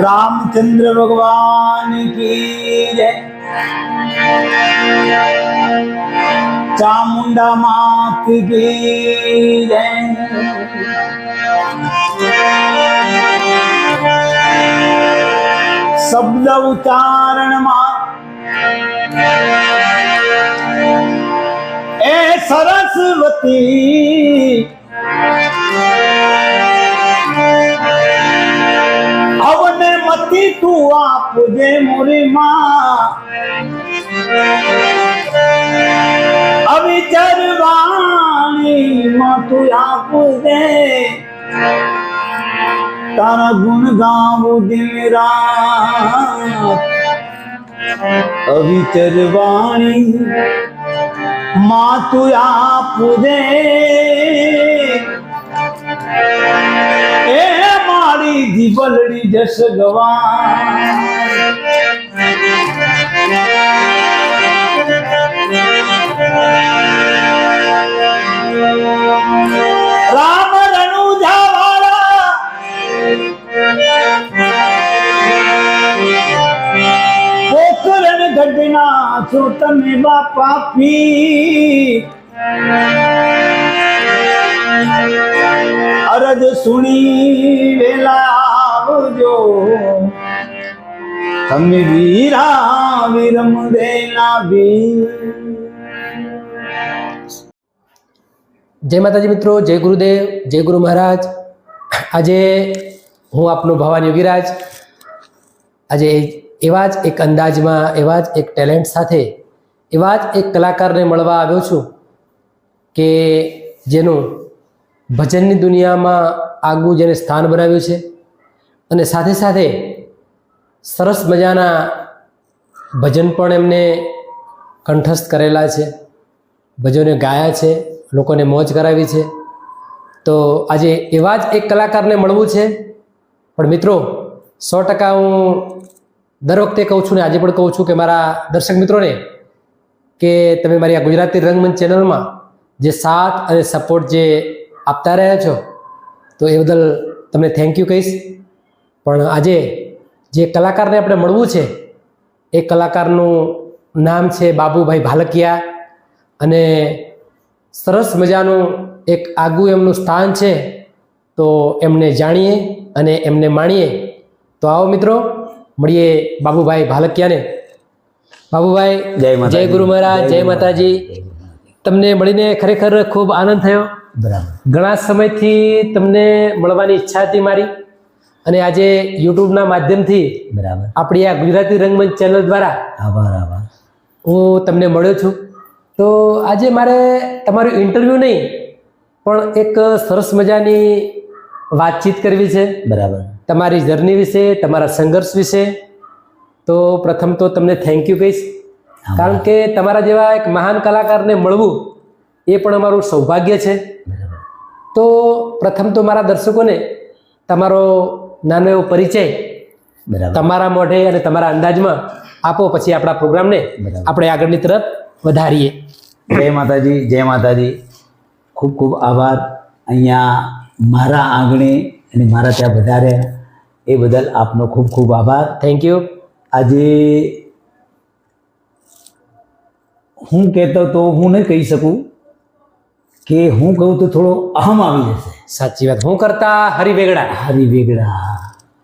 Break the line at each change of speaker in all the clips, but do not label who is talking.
रामचंद्र भगवान की जय। चामुंडा मात की जय। शब्द उच्चारण ए सरस्वती अवने मती तू आप दे मोरी मां अविचर वाणी मां तू आप दे तारा गुण गाऊं दिन रात अविचर वाणी मां तू आप दे ए मारी जीवलड़ी जस गवान राम रनुजा वाला पोखरण गढ़ना छो तमे बापा पी अरज सुनी वेला आवजो तमे वीरा विरम देना भी।
जय माताजी मित्रों, जय गुरुदेव, जय गुरु महाराज। आज हूँ आपनो भवानी योगीराज आज एवा ज एक अंदाज में एवा ज एक टेलेंट साथे एवा ज एक कलाकार ने मळवा आव्यो छुं के जेनु भजननी दुनिया में आगू जेने स्थान बनाव्युं छे अने साथे साथे सरस मजाना भजन पण एमने कंठस्थ करेला छे, भजनो गाया छे, लोकोने मौज करावी छे। तो आज एवा ज एक कलाकार ने मळवुं छे। पण मित्रों 100% हूँ दर वखते कहूँ छूँ ने आज पण कहूँ छूँ के मारा दर्शक मित्रों ने के तमे मारी आ गुजराती रंगमंच चेनल में जे साथ अने सपोर्ट जे आपता रह्या छो तो ए बदल तमने थैंक यू कहीश। पण आजे जे कलाकार ने आपणे मळवुं छे ए कलाकारनुं नाम छे बाबूभाई भालकिया अने सरस मजानुं एक आगू एमनुं स्थान छे। तो एमने जाणीए अने एमने माणीए। तो आओ मित्रों मळीए बाबूभाई भालकिया ने। बाबूभाई जय गुरु महाराज, जय माताजी। तमने मळीने खरेखर खूब आनंद थयो। बराबर घणा समयथी तमने मळवानी इच्छा हती मारी अने आजे यूट्यूब ना माध्यमथी बराबर आपणी आ गुजराती रंगमंच चेनल द्वारा आभार आभार हूँ तमने मळ्यो छुं। तो आज मारे तमारू इंटरव्यू नहीं पण एक सरस मजानी बातचीत करवी छे। बराबर तमारी जर्नी विषे, तमारा संघर्ष विषे। तो प्रथम तो तमने थैंक यू कहीश कारण के तमारा जेवा एक महान कलाकार ने मळवुं ए पण अमारुं सौभाग्य छे। तो प्रथम तो मारा दर्शकों ने तमारो नानो एवो परिचय तमारा मोढे अने तमारा अंदाज में आपो, पछी आपणा प्रोग्राम ने आपणे आगळनी तरफ वधारीए।
जय माताजी, जय माताजी। खूब खूब आभार अहींया मारा आंगणे अने मारा त्यां वधार्या ए बदल आपनो खूब खूब आभार।
Thank you.
आजे हूँ कहतो तो हूँ नहीं कही सकूँ कि हूँ कहूँ तो थोड़ो अहम आवी जशे।
साची बात। हूँ करता हरि वेगड़ा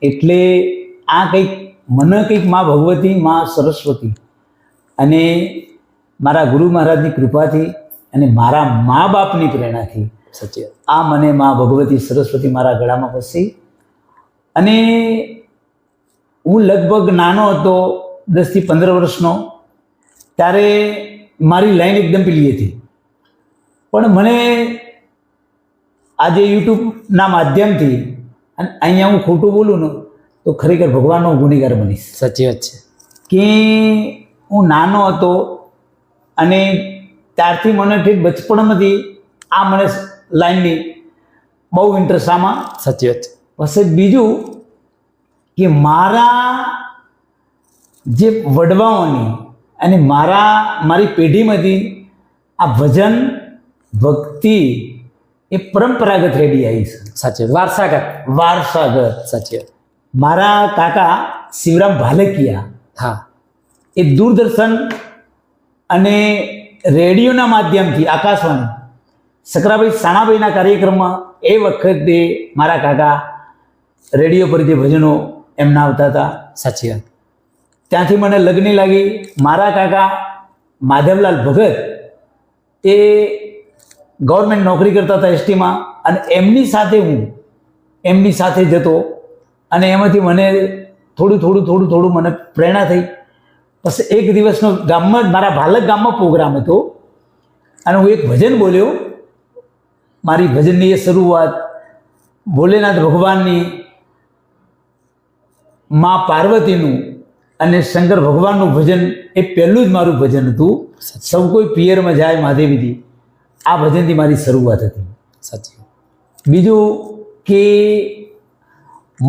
एटले आ कंईक मने कंईक माँ भगवती, माँ सरस्वती अने मारा गुरु महाराजनी कृपाथी अने मारा माँ बापनी प्रेरणाथी
साची बात
आ मने माँ भगवती सरस्वती मारा गळामां वसी। अने हूँ लगभग नानो हतो 10 થી 15 वर्षनो त्यारे मारी लाइन एकदम पीली थी। पण मने आज यूट्यूबना माध्यमथी अने अहींया हूँ खोटुं बोलूं ने तो खरेखर भगवाननो गुનેગાર बनीश।
साची बात छे
के हूँ नानो हतो अने त्यारथी मने ठीक बचपणमांथी आ मने लाइननी बहु इंटरेस्ट आमां।
साची बात
पछी बीजुं के मारा जे वडवाओनी अने मारी पेढ़ीमांथी आ भजन भक्ति ए परंपरागत रेडी आई छे।
साची वारसागत
वारसागत
साची
મારા કાકા શિવરામ ભાલકિયા
હા
એ દૂરદર્શન અને રેડિયોના માધ્યમથી આકાશવાણી સકરાભાઈ સાણાભાઈના કાર્યક્રમમાં એ વખતે મારા કાકા રેડિયો પર જે ભજનો એમના આવતા હતા,
સાચી વાત.
ત્યાંથી મને લગ્ન લાગી. મારા કાકા માધવલાલ ભગત એ ગવર્મેન્ટ નોકરી કરતા હતા એસટીમાં, અને એમની સાથે જતો, અને એમાંથી મને થોડું મને પ્રેરણા થઈ. પછી એક દિવસનો ગામમાં જ મારા ભાલક ગામમાં પ્રોગ્રામ હતો, અને હું એક ભજન બોલ્યો. મારી ભજનની એ શરૂઆત ભોલેનાથ ભગવાનની, મા પાર્વતીનું અને શંકર ભગવાનનું ભજન, એ પહેલું જ મારું ભજન હતું. સૌ કોઈ પિયરમાં જાય મહાદેવીજી, આ ભજનથી મારી શરૂઆત હતી.
સાચી.
બીજું કે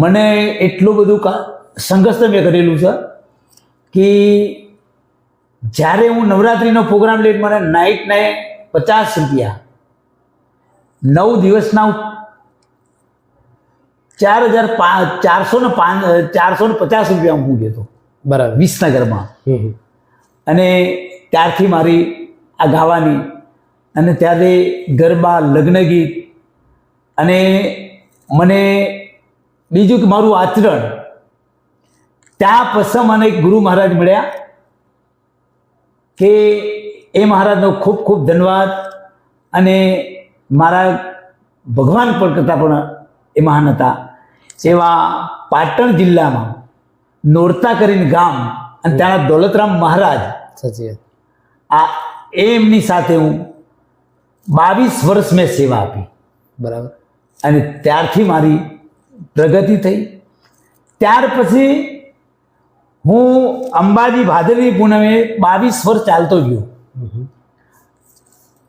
મને એટલું બધું સંઘર્ષ મેં કરેલું છે કે જ્યારે હું નવરાત્રિનો પ્રોગ્રામ લઈને મને નાઇટને 50 રૂપિયા, 9 દિવસના હું 4,450 રૂપિયા હું લેતો,
બરાબર,
વિસનગરમાં. અને ત્યારથી મારી આ ગાવાની, અને ત્યારે ગરબા, લગ્ન ગીત, અને મને બીજું કે મારું આચરણ. ત્યાં પછી મને એક ગુરુ મહારાજ મળ્યા કે એ મહારાજનો ખૂબ ખૂબ ધન્યવાદ. અને મારા ભગવાન પણ કરતાં પણ એ મહાન હતા. એવા પાટણ જિલ્લામાં નોરતા કરીને ગામ, અને ત્યાંના દોલતરામ મહારાજ,
સાચી વાત.
એમની સાથે હું 22 વર્ષ મેં સેવા આપી.
બરાબર.
અને ત્યારથી મારી પ્રગતિ થઈ. ત્યાર પછી હું અંબાજી ભાદરવી પૂનમે 22 વર્ષ ચાલતો ગયો,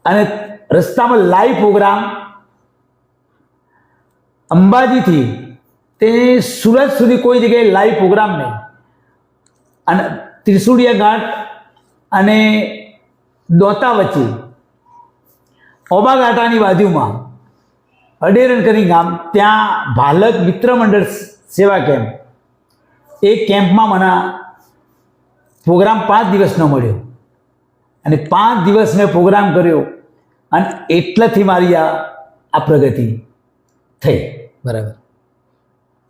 અને રસ્તામાં લાઈવ પ્રોગ્રામ અંબાજીથી તે સુરત સુધી કોઈ જગ્યાએ લાઈવ પ્રોગ્રામ નહીં. અને ત્રિશુળિયા ઘાટ અને દોતા વચ્ચે ઓબા ઘાટાની બાજુમાં અડેરણ કરી ગામ, ત્યાં ભાલક મિત્ર મંડળ સેવા કેમ્પ, એ કેમ્પમાં મને પ્રોગ્રામ 5 દિવસનો મળ્યો, અને 5 દિવસ મેં પ્રોગ્રામ કર્યો, અને એટલાથી મારી આ પ્રગતિ થઈ.
બરાબર.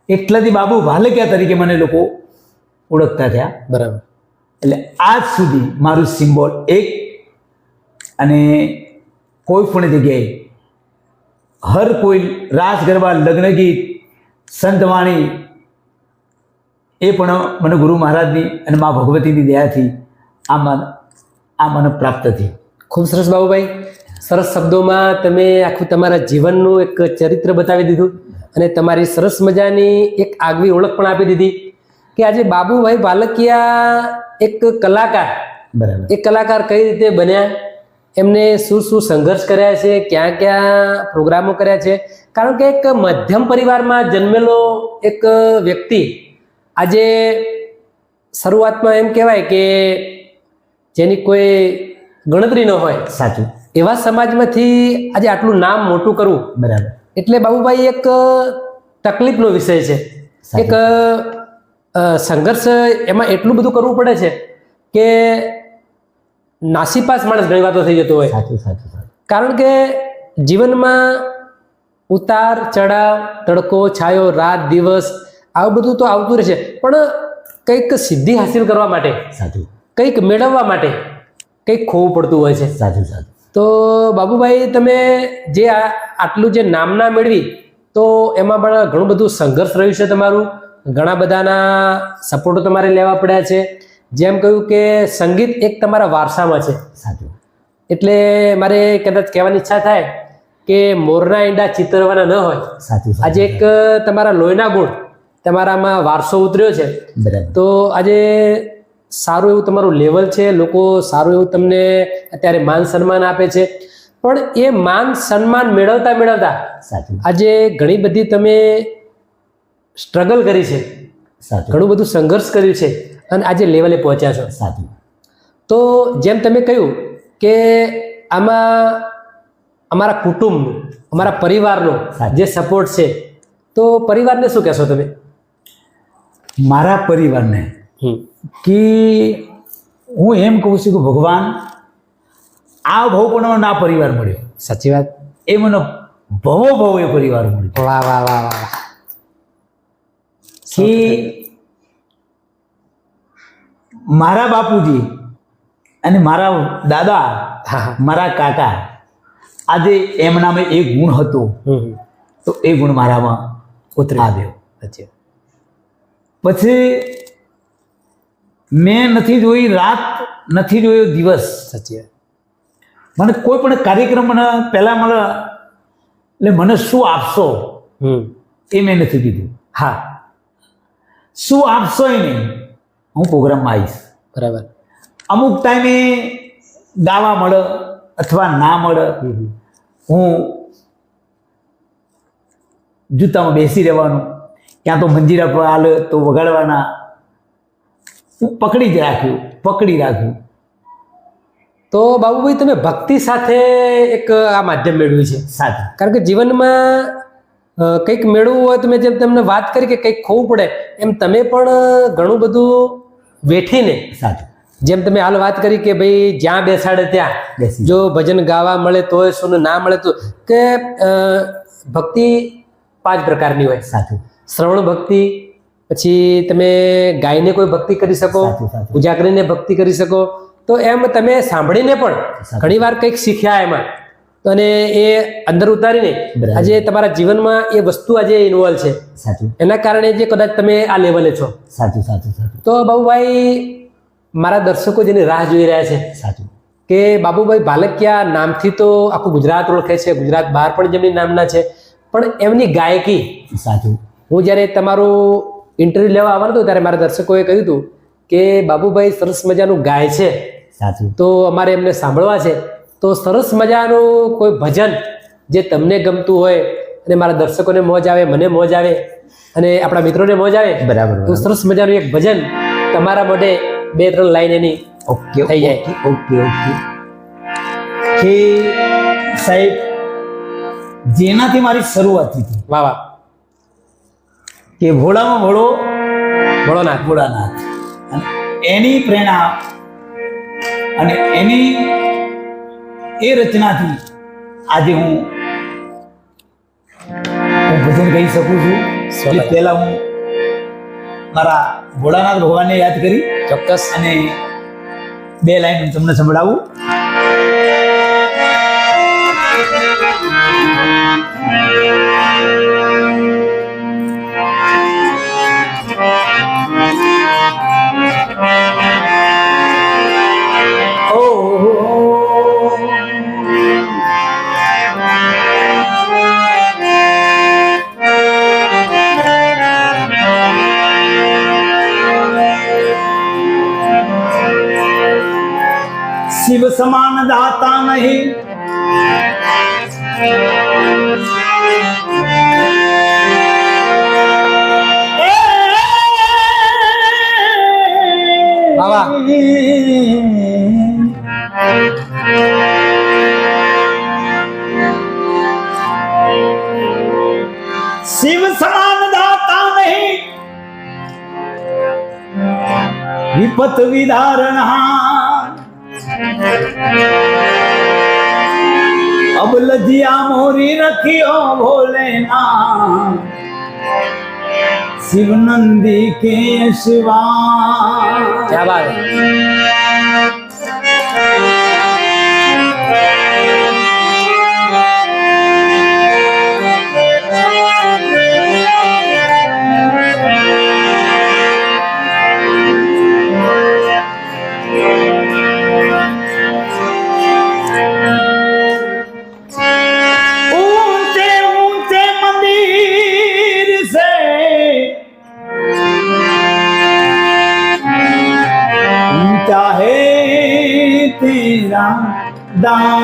એટલાથી બાબુ ભાલકિયા તરીકે મને લોકો ઓળખતા થયા.
બરાબર.
એટલે આજ સુધી મારું સિમ્બોલ એક, અને કોઈ પણ જગ્યાએ હર કોઈ રાસ ગરબા, લગ્ન ગીત, સંતવાણી, એ પણ મને ગુરુ મહારાજની અને મા ભગવતીની દયાથી આ મને પ્રાપ્ત થઈ.
ખૂબ સરસ બાબુભાઈ, સરસ શબ્દોમાં તમે આખું તમારા જીવનનું એક ચરિત્ર બતાવી દીધું, અને તમારી સરસ મજાની એક આગવી ઓળખ પણ આપી દીધી કે આજે બાબુભાઈ ભાલકિયા એક કલાકાર,
બરાબર,
એ કલાકાર કઈ રીતે બન્યા, એમને શું સંઘર્ષ કર્યા છે, ક્યાં ક્યાં પ્રોગ્રામો કર્યા છે. કારણ કે એક મધ્યમ પરિવારમાં જન્મેલો એક વ્યક્તિ આજે શરૂઆતમાં એમ કહેવાય કે જેની કોઈ ગણતરી ન હોય,
સાચું,
એવા સમાજમાંથી આજે આટલું નામ મોટું કરવું,
બરાબર,
એટલે બાબુભાઈ એક તકલીફનો વિષય છે. એક સંઘર્ષ એમાં એટલું બધું કરવું પડે છે કે નાસીપાસ માણસ ઘણી વાતો થઈ જતો હોય.
સાચું, સાચું, સાચું.
કારણ કે જીવનમાં ઉતાર ચઢાવ, તડકો છાયો, રાત દિવસ, આવું બધું તો આવતું રહેશે, પણ કંઈક સિદ્ધિ હાસિલ કરવા માટે,
સાચું,
કંઈક મેળવવા માટે કંઈક ખોવું પડતું હોય છે.
સાચું, સાચું.
તો બાબુભાઈ, તમે જે આટલું જે નામના મેળવી, તો એમાં પણ ઘણું બધું સંઘર્ષ રહ્યું છે તમારું, ઘણા બધાના સપોર્ટો તમારે લેવા પડ્યા છે. જેમ કહ્યું કે સંગીત એક તમારા વારસામાં છે.
સાચું.
એટલે મારે કદાચ કહેવાની ઈચ્છા થાય કે મોરના ઈંડા ચિતરવાના ન હોય.
સાચું.
આજે એક તમારા લોહીના ગુણ, તમારામાં વારસો ઉતર્યો છે,
બરાબર.
તો આજે સારું એવું તમારું લેવલ છે, લોકો સારું એવું તમને અત્યારે માન સન્માન આપે છે. પણ એ માન સન્માન મેળવતા
સાચું,
આજે ઘણી બધી તમે સ્ટ્રગલ કરી છે,
સાચું,
ઘણું બધું સંઘર્ષ કર્યું છે, અને આજે લેવલે પહોંચ્યા છો.
સાચું.
તો જેમ તમે કહ્યું કે આમાં અમારા કુટુંબ, અમારા પરિવારનો
સાચું.
જે સપોર્ટ છે, તો પરિવારને શું કહેશો તમે?
મારા પરિવારને કે હું એમ કહું છું કે ભગવાન આ ભવ પણ મને આ પરિવાર મળ્યો.
સાચી વાત.
એ મને ભવો એ પરિવાર મળ્યો.
વાહ વાહ વાહ વાહ.
કે મારા બાપુજી અને મારા દાદા,
હા.
મારા કાકા, આજે એમનામાં એક ગુણ હતો તો એ ગુણ મારામાં આવ્યો.
સાચી વાત.
પછી મેં નથી જોઈ રાત, નથી જોયો દિવસ.
સાચી વાત.
મને કોઈ પણ કાર્યક્રમ મને પહેલા મને એટલે મને શું આપશો એ મેં નથી કીધું.
હા.
શું આપશો એ નહીં, હું પ્રોગ્રામમાં આવીશ.
બરાબર.
અમુક ટાઈમે ગાવા મળે અથવા ના મળે, હું જૂતામાં બેસી રહેવાનું, ક્યાં તો મંજીરા પર હાલે તો વગાડવાના. હું પકડી રાખ્યું.
તો બાબુભાઈ, તમે ભક્તિ સાથે એક આ માધ્યમ મેળવ્યું છે.
સાચું.
કારણ કે જીવનમાં કંઈક મેળવવું હોય તો મેં જેમ તમને વાત કરી કે કંઈક ખોવું પડે, એમ તમે પણ ઘણું બધું વેઠીને,
સાચું.
જેમ તમે હાલ વાત કરી કે ભાઈ જ્યાં બેસાડે ત્યાં
બેસી
જો ભજન ગાવા મળે તોય શું, ના મળે તો કે ભક્તિ 5 પ્રકારની હોય.
સાચું.
શ્રવણ ભક્તિ, પછી તમે ગાઈને કોઈ ભક્તિ કરી શકો,
સાચું.
પૂજા કરીને ભક્તિ કરી શકો. તો એમ તમે સાંભળીને પણ ઘણી વાર કંઈક શીખ્યા એમાં, તો અને એ અંદર ઉતારીને આજે તમારા જીવનમાં એ વસ્તુ આજે ઇન્વોલ્વ છે.
સાચું.
એના કારણે જે કદાચ તમે આ લેવલે છો.
સાચું.
તો બાબુભાઈ, મારા દર્શકો જેની રાહ જોઈ રહ્યા છે,
સાચું,
કે બાબુભાઈ ભાલકિયા નામથી તો આખું ગુજરાત ઓળખે છે, ગુજરાત બહાર પણ જેમની નામના છે, પણ એમની ગાયકી.
સાચું.
હું જ્યારે તમારું ઇન્ટરવ્યુ લેવા આવવાનું હતું ત્યારે મારા દર્શકોએ કહ્યું હતું કે બાબુભાઈ સરસ મજાનું ગાય છે.
સાચું.
તો અમારે એમને સાંભળવા છે. તો સરસ મજાનું કોઈ ભજન જે તમને ગમતું હોય અને મારા દર્શકોને મોજ આવે, મને મોજ આવે અને આપણા મિત્રોને મોજ આવે,
બરાબર.
તો સરસ મજાનું એક ભજન તમારા માટે 2-3 લાઈન એની
ઓકે
થઈ જાય.
ઓકે. કે સાહેબ, જેનાથી મારી શરૂઆત થઈ હતી,
વાહ વાહ,
કે ભોળામાં
ભોળોનાથ.
ભોળાનાથ, અને એની પ્રેરણા અને એની એ રચનાથી આજે હું ભજન ગાઈ શકું છું. એ પહેલા હું મારા ભોળાનાથ ભગવાનને યાદ કરી
ચોક્કસ.
અને 2 લાઈન હું તમને સંભળાવું. शिव समान दाता नहीं,
बाबा।
शिव समान दाता नहीं, विपत विदारणा, अब लजिया मोरी रखियो भोलेनाथ, शिव नंदी के शिवा।
क्या बात है। तेरा दाम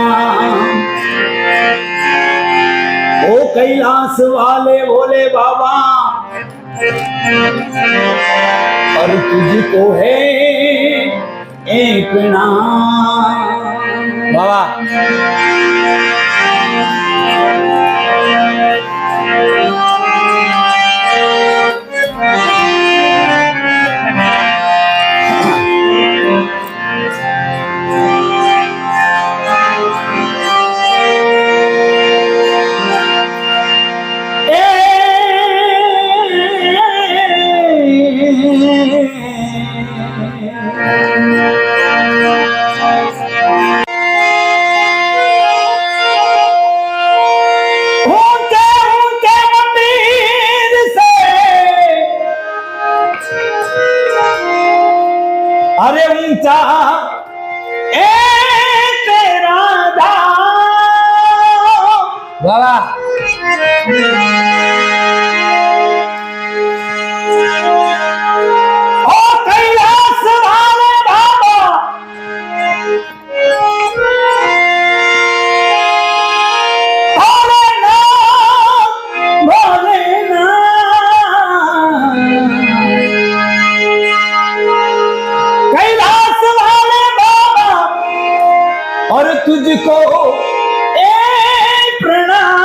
ओ कैलाश वाले भोले बाबा, और तुझको है एक नाम। बाबा
अरे ऊंचा ए तेरा धाम।
वाह वाह
ओ कैलाश वाले बाबा कैलाश वाले बाबा और तुझको प्रणाम।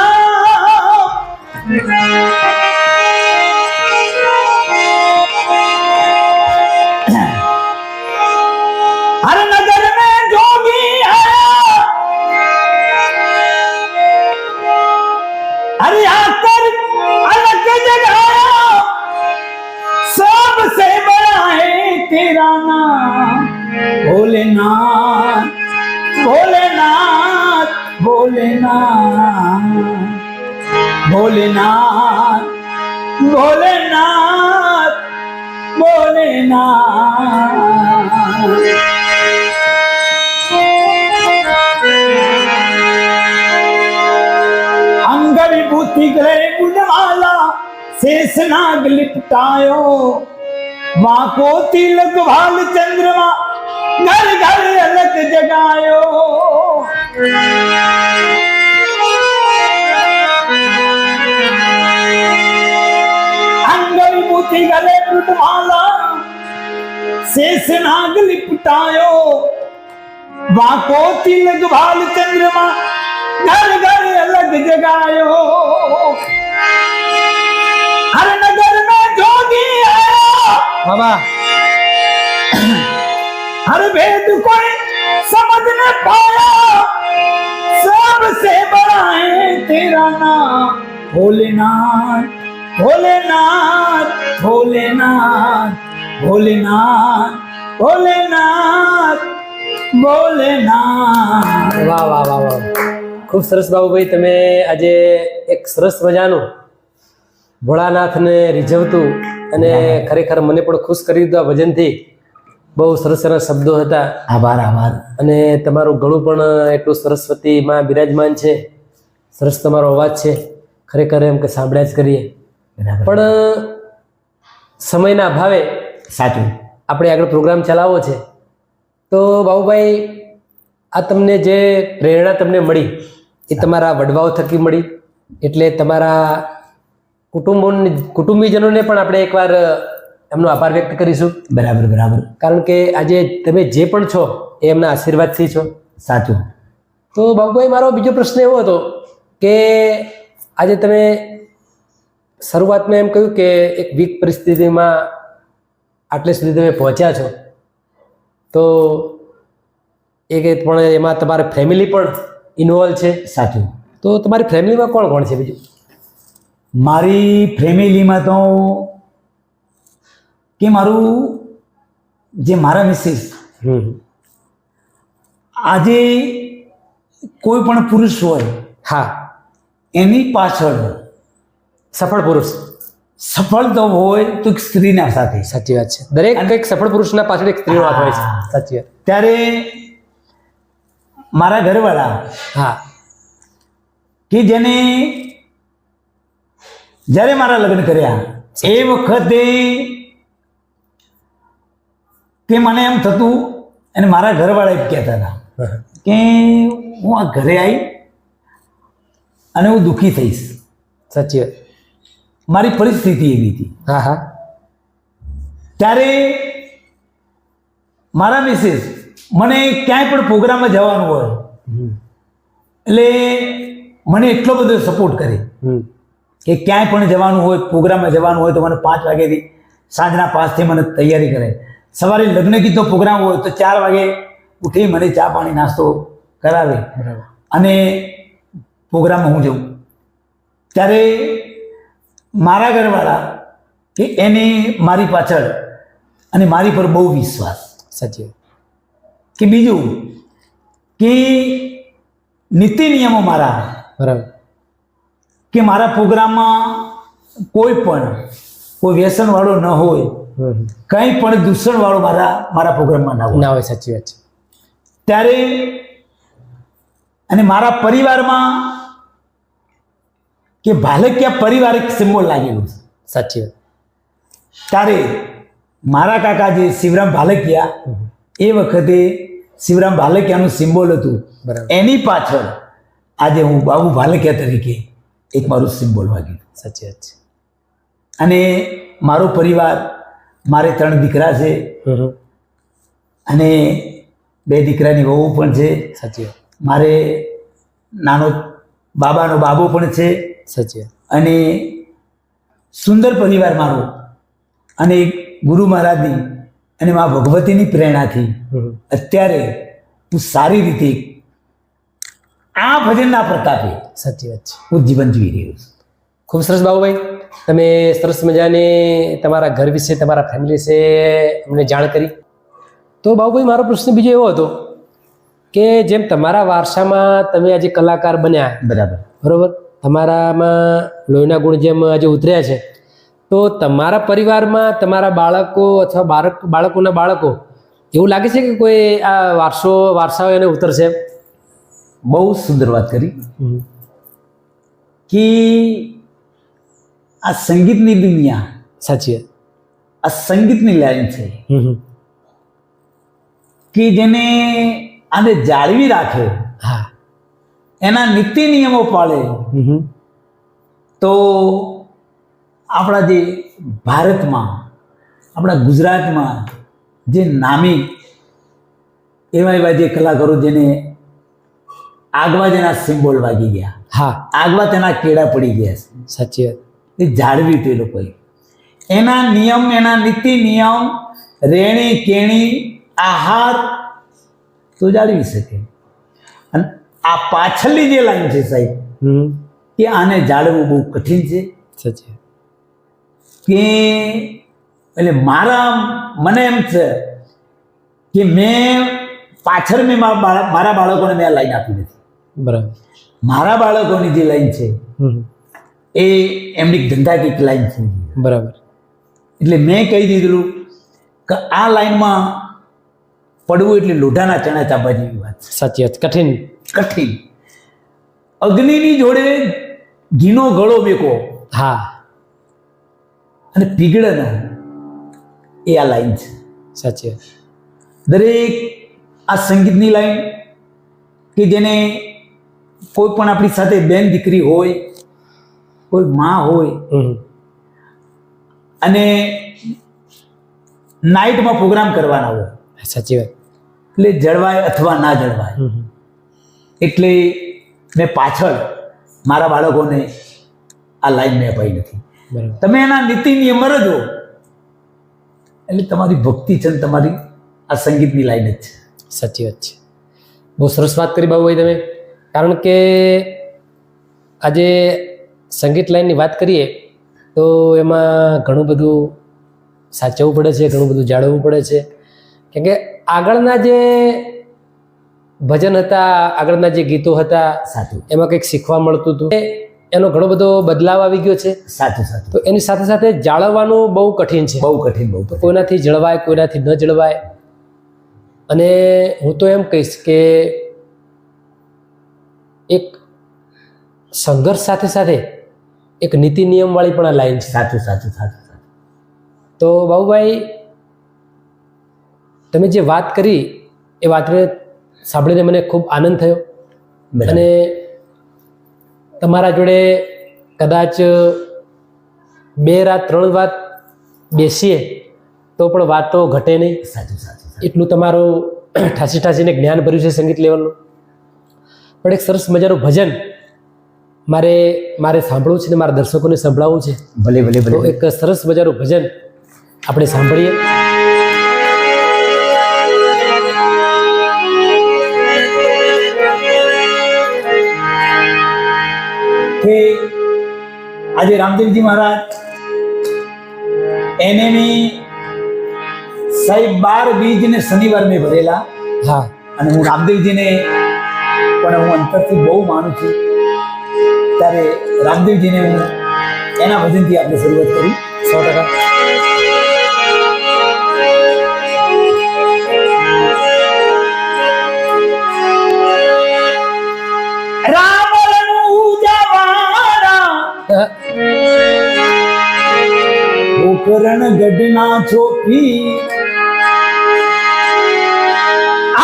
हर नगर में जोगी आया, अरे आकर अलग जगाया, सबसे बड़ा है तेरा नाम भोलेनाथ भोलेनाथ भोलेनाथ भोलेनाथ भोलेनाथ भोलेनाथ। अंग विभूति गले बुझमाला शेष नाग लिपटायो, माँ को तिलक भाल चंद्रमा घर घर अलग जगायो। अंग विभूति गले बुझमाला शेष नाग लिपटायो, माँ को तिलक भाल चंद्रमा घर घर अलग जगायो। हर नगर में जोगी आया,
बाबा
हर भेद कोई समझ न पाया, सबसे बड़ा है तेरा नाम भोलेनाथ भोलेनाथ भोलेनाथ भोलेनाथ भोलेनाथ ભોલેનાથ।
વાહ વાહ વાહ વાહ, ખૂબ સરસ બાબુભાઈ, તમે આજે એક સરસ મજાનું ભોળાનાથને રીઝવતું અને ખરેખર મને પણ ખુશ કરી દીધું આ ભજનથી. બહુ સરસ સરસ શબ્દો હતા.
આભાર આભાર।
અને તમારું ગળું પણ એટલું સરસ્વતીમાં બિરાજમાન છે. સરસ તમારો અવાજ છે. ખરેખર એમ કે સાંભળ્યા જ કરીએ, પણ સમયના અભાવે
સાચું
આપણે આગળ પ્રોગ્રામ ચલાવવો છે. તો બાબુભાઈ, આ તમને જે પ્રેરણા તમને મળી એ તમારા વડવાઓ થકી મળી, એટલે તમારા કુટુંબીજનોને પણ આપણે એકવાર એમનો આભાર વ્યક્ત કરીશું.
બરાબર બરાબર।
કારણ કે આજે તમે જે પણ છો એ એમના આશીર્વાદથી છો.
સાચું।
તો બાબુભાઈ, મારો બીજો પ્રશ્ન એવો હતો કે આજે તમે શરૂઆતમાં એમ કહ્યું કે એક વીક પરિસ્થિતિમાં આટલે સુધી તમે પહોંચ્યા છો, તો એક પણ એમાં તમારી ફેમિલી પણ ઇન્વોલ્વ છે.
સાચું।
તો તમારી ફેમિલીમાં કોણ કોણ છે બીજું?
મારી ફેમિલીમાં તો કે મારું જે મારા મિસિસ, આજે કોઈ પણ પુરુષ હોય,
હા,
એની પાછળ
સફળ પુરુષ
સફળ તો હોય તો એક સ્ત્રીના સાથે।
સાચી વાત છે. દરેક એક સફળ પુરુષના પાછળ એક સ્ત્રીનો હાથ હોય છે. સાચી વાત।
ત્યારે મારા ઘરવાળા,
હા,
કે જેને જ્યારે મારા લગ્ન કર્યા એ વખતે કે મને એમ થતું, અને મારા ઘરવાળા એમ કહેતા હતા કે હું આ ઘરે આવી અને હું દુઃખી થઈશ.
સાચી વાત।
મારી પરિસ્થિતિ એવી હતી।
હા હા,
ત્યારે મારા મિસિસ મને ક્યાંય પણ પ્રોગ્રામમાં જવાનું હોય એટલે મને એટલો બધો સપોર્ટ કરે કે ક્યાંય પણ જવાનું હોય, પ્રોગ્રામમાં જવાનું હોય તો મને 5 વાગ્યાથી સાંજના 5થી મને તૈયારી કરે। સવારે લગ્ન ગીતનો પ્રોગ્રામ હોય તો 4 વાગે ઉઠી મને ચા પાણી નાસ્તો કરાવે અને પ્રોગ્રામમાં હું જાઉં। ત્યારે મારા ઘરવાળા કે એને મારી પાછળ અને મારી પર બહુ વિશ્વાસ।
સાચી વાત।
કે બીજું કે નીતિ નિયમો મારા,
બરાબર,
કે મારા પ્રોગ્રામમાં કોઈ વ્યસનવાળો ન હોય, કંઈ પણ દૂષણવાળો મારા પ્રોગ્રામમાં ના હોય.
ના હોય, સાચી વાત છે.
ત્યારે અને મારા પરિવારમાં કે ભાલકિયા પરિવાર એક સિમ્બોલ લાગેલું છે.
સાચી વાત.
ત્યારે મારા કાકા જે શિવરામ ભાલકિયા, એ વખતે શિવરામ ભાલકિયાનું સિમ્બોલ હતું.
બરાબર.
એની પાછળ આજે હું બાબુ ભાલકિયા તરીકે એક મારું સિમ્બોલ વાગ્યું.
સાચી વાત છે.
અને મારો પરિવાર, મારે 3 દીકરા છે અને 2 દીકરાની વહુ પણ છે.
સાચી વાત.
મારે નાનો બાબાનો બાબો પણ છે.
સાચી વાત.
અને સુંદર પરિવાર મારો. અને ગુરુ મહારાજની અને મા ભગવતીની પ્રેરણાથી અત્યારે હું સારી રીતે આ ભજનના પ્રતાપે
સાચી વાત છે.
હું જીવન જીવી રહ્યો છું.
ખૂબ સરસ બાબુભાઈ, તમે સરસ મજાની તમારા ઘર વિશે, તમારા ફેમિલી વિશે અમને જાણ કરી. તો બાબુભાઈ, મારો પ્રશ્ન બીજો એવો હતો કે જેમ તમારા વારસામાં તમે આજે કલાકાર બન્યા,
બરાબર
બરોબર, તમારામાં લોહીના ગુણ જેમ આજે ઉતર્યા છે, તો તમારા પરિવારમાં તમારા બાળકો અથવા બાળકોના બાળકો એવું લાગે છે કે કોઈ આ વારસાઓ એને ઉતરશે?
બહુ સુંદર વાત કરી કે આ સંગીતની દુનિયા,
સાચી વાત.
આ સંગીતની લાઈન છે કે જેને આને જાળવી રાખે,
હા,
એના નીતિ નિયમો પાળે, તો આપણા જે ભારતમાં, આપણા ગુજરાતમાં જે નામી એવા જે કલાકારો જેને આગવા જેના સિમ્બોલ વાગી ગયા,
હા,
આગવા તેના કેળા પડી ગયા છે,
સાચી વાત.
એ જાળવી તે લોકોએ એના નિયમ, એના નીતિ નિયમ, રેણી કેણી, આહાર તો જાળવી શકે. અને આ પાછળની જે લાઈન છે સાહેબ, કે આને જાળવવું બહુ કઠિન છે.
સાચી વાત.
કે એટલે મને એમ છે કે પાછળ મારા બાળકોને મેં આ લાઈન આપી નથી.
બરાબર.
મારા બાળકોની જે લાઈન છે એ એમની ધંધાકીય લાઈન છે.
બરાબર.
એટલે મેં કહી દીધેલું કે આ લાઈનમાં પડવું એટલે લોઢાના ચણા ચાપવા જેવી વાત છે.
સાચી વાત.
કઠિન. અગ્નિની જોડે ઘીનો ગળો મેકો,
હા,
અને પીગળે ન, એ આ લાઈન છે.
સાચી વાત.
દરેક આ સંગીતની લાઈન કે જેને કોઈ પણ આપણી સાથે બેન દીકરી હોય, કોઈ માં હોય, અને નાઇટમાં પ્રોગ્રામ કરવાના હોય,
સાચી વાત.
એટલે જળવાય અથવા ના જળવાય. એટલે મેં પાછળ મારા બાળકોને આ લાઈન મેં અપાઈ નથી.
બરાબર.
તમે એના નીતિ નિયમ રજો એટલે તમારી ભક્તિ છે, તમારી આ સંગીતની લાઈન જ છે.
સાચી વાત છે. બહુ સરસ વાત કરી બાબુભાઈ તમે. કારણ કે આજે સંગીત લાઈનની વાત કરીએ તો એમાં ઘણું બધું સાચવવું પડે છે, ઘણું બધું જાળવવું પડે છે. કેમ કે આગળના જે ભજન હતા, આગળના જે ગીતો હતા,
સાચું,
એમાં કંઈક શીખવા મળતું હતું. એનો ઘણો બધો બદલાવ આવી ગયો છે.
સાચું સાચું.
તો એની સાથે સાથે જાળવવાનું બહુ કઠિન છે.
બહુ કઠિન, બહુ કઠિન.
કોઈનાથી જળવાય, કોઈનાથી ન જળવાય. અને હું તો એમ કહીશ કે એક સંઘર્ષ સાથે સાથે એક નીતિ નિયમ વાળી પણ આ લાઈન છે.
સાચું સાચું સાચું સાચું.
તો બાબુભાઈ, તમે જે વાત કરી એ વાતને સાંભળીને મને ખૂબ આનંદ થયો.
બરાબર.
અને તમારા જોડે કદાચ 2 રાત 3 વાત બેસીએ તો પણ વાત તો ઘટે નહીં.
સાચું સાચું.
એટલું તમારું ઠાસીને જ્ઞાન ભર્યું છે સંગીત લેવલનું. પણ એક સરસ મજાનું ભજન મારે સાંભળવું છે ને મારા દર્શકોને સંભળાવવું છે.
ભલે ભલે
તો
ભલે.
એક સરસ મજાનું ભજન આપણે સાંભળીએ.
કે આજે રામદેવજી મહારાજ એનેની સાહેબ 12 બીજ ને શનિવાર મેં ભરેલા.
હા,
અને હું રામદેવજીને પણ હું અંતરથી બહુ માનું છું. ત્યારે રામદેવજીને હું એના ભજનથી આપણે શરૂઆત કરી.
100%.
રણગઢના ચોપી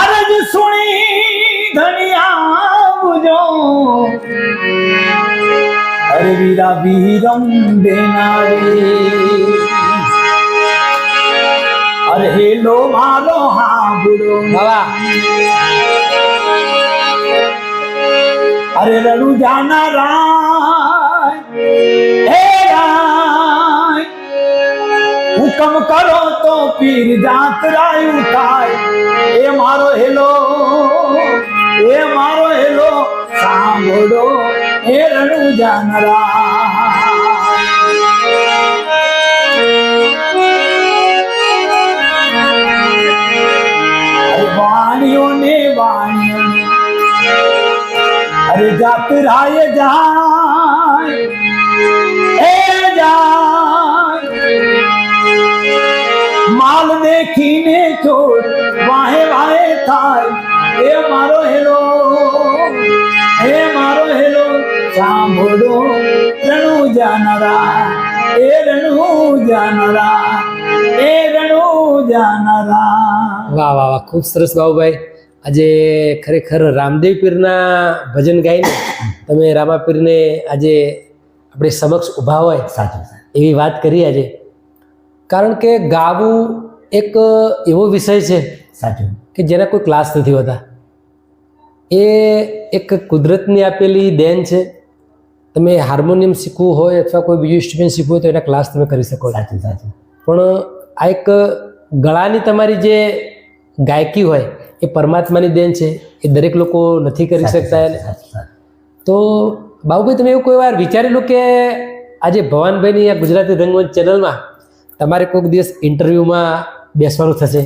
અરજ સુણી ધનિયા બુજો અરે વીરા વીરમ દેનારી અરે હેલો મારો હાંભળો
વાહ
અરે રણુ જાના રાય હે રાય હુકમ કરો તો પીર જાત રાય ઉઠાય એ મારો હેલો સાંભળો હે રણુ જાના રાય વાણીઓ ને વાણીઓ અરે જાત રાય જાય એ જાય માલ દેખીને છોડ વાહે વાહે થાય એ મારો હેલો સાંભળો રણુ જાનરા એ રણુ જાનરા
વાહ વાહ વાહ ખૂબ સરસ બાબુભાઈ આજે ખરેખર રામદેવ પીરના ભજન ગાઈને તમે રામાપીરને આજે આપણે સમક્ષ ઊભા હોય
સાચું
એવી વાત કરી આજે કારણ કે ગાવું એક એવો વિષય છે
સાચું
કે જેના કોઈ ક્લાસ નથી હોતા એ એક કુદરતની આપેલી દેન છે તમે હાર્મોનિયમ શીખવું હોય અથવા કોઈ બીજું ઇન્સ્ટ્રુમેન્ટ શીખવું હોય તો એના ક્લાસ તમે કરી શકો
સાચું
પણ આ એક ગળાની તમારી જે ગાયકી હોય એ પરમાત્માની દેન છે એ દરેક લોકો નથી કરી શકતા તો બાબુભાઈ તમે એવું કોઈ વાર વિચારેલું કે આજે ભવાનભાઈની આ ગુજરાતી રંગમંચ ચેનલમાં તમારે કોઈક દિવસ ઇન્ટરવ્યૂમાં બેસવાનું થશે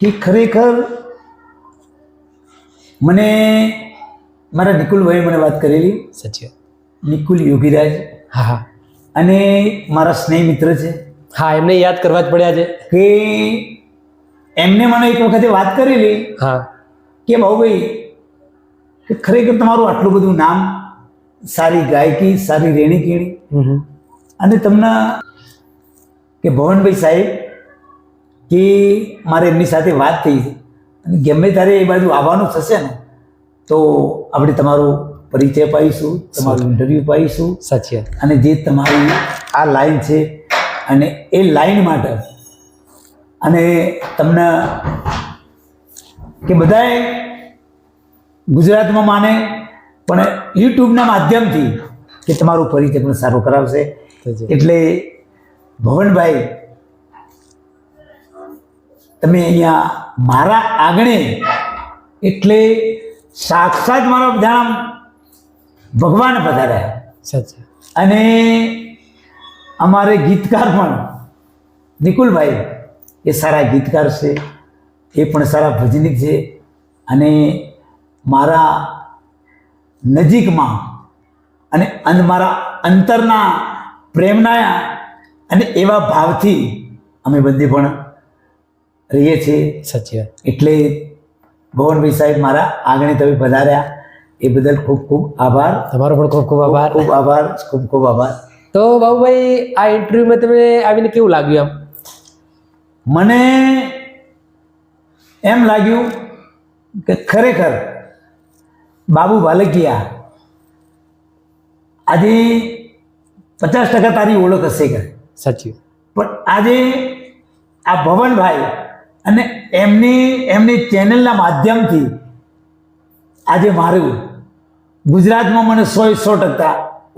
કે ખરેખર મને મારા નિકુલભાઈ મને વાત કરેલી
સાચી
નિકુલ યોગીરાજ
હા હા
અને મારા સ્નેહ મિત્ર છે
હા એમને યાદ કરવા જ પડ્યા છે
કે એમને મને એક વખતે વાત કરેલી
હા
કે બાબુભાઈ કે ખરેખર તમારું આટલું બધું નામ સારી ગાયકી સારી રેણી કેણી અને તમને કે ભવનભાઈ સાહેબ કે મારે એમની સાથે વાત થઈ અને ગમે ત્યારે એ બાજુ આવવાનું થશે ને તો આપણે તમારો પરિચય પાઈશું તમારું ઇન્ટરવ્યૂ પાઈશું
સાચી
અને જે તમારી આ લાઈન છે અને એ લાઈન માટે અને તમને કે બધાએ ગુજરાતમાં માને પણ યુટ્યુબના માધ્યમથી કે તમારું પરિચય પણ સારું કરાવશે એટલે ભવનભાઈ તમે અહીંયા મારા આંગણે એટલે સાક્ષાત મારા બધા ભગવાન પધાર્યા
સાચી
અને અમારે ગીતકાર પણ નિકુલભાઈ એ સારા ગીતકાર છે એ પણ સારા ભજનિક છે અને મારા નજીકમાં અને મારા અંતરના પ્રેમના અને એવા ભાવથી અમે બંને પણ રહીએ છીએ
સાચી વાત
એટલે ભવનભાઈ સાહેબ મારા આંગણે તમે પધાર્યા એ બદલ ખૂબ ખૂબ આભાર
તમારો પણ ખૂબ ખૂબ આભાર
ખૂબ ખૂબ આભાર
તો બાબુભાઈ આ ઇન્ટરવ્યુમાં તમને આવીને કેવું લાગ્યું આમ
મને એમ લાગ્યું કે ખરેખર બાબુ ભાલકિયા આજે 50% તારી ઓળખ હશે કે
સાચી
પણ આજે આ ભવનભાઈ અને એમની ચેનલના માધ્યમથી આજે મારું ગુજરાતમાં મને 100%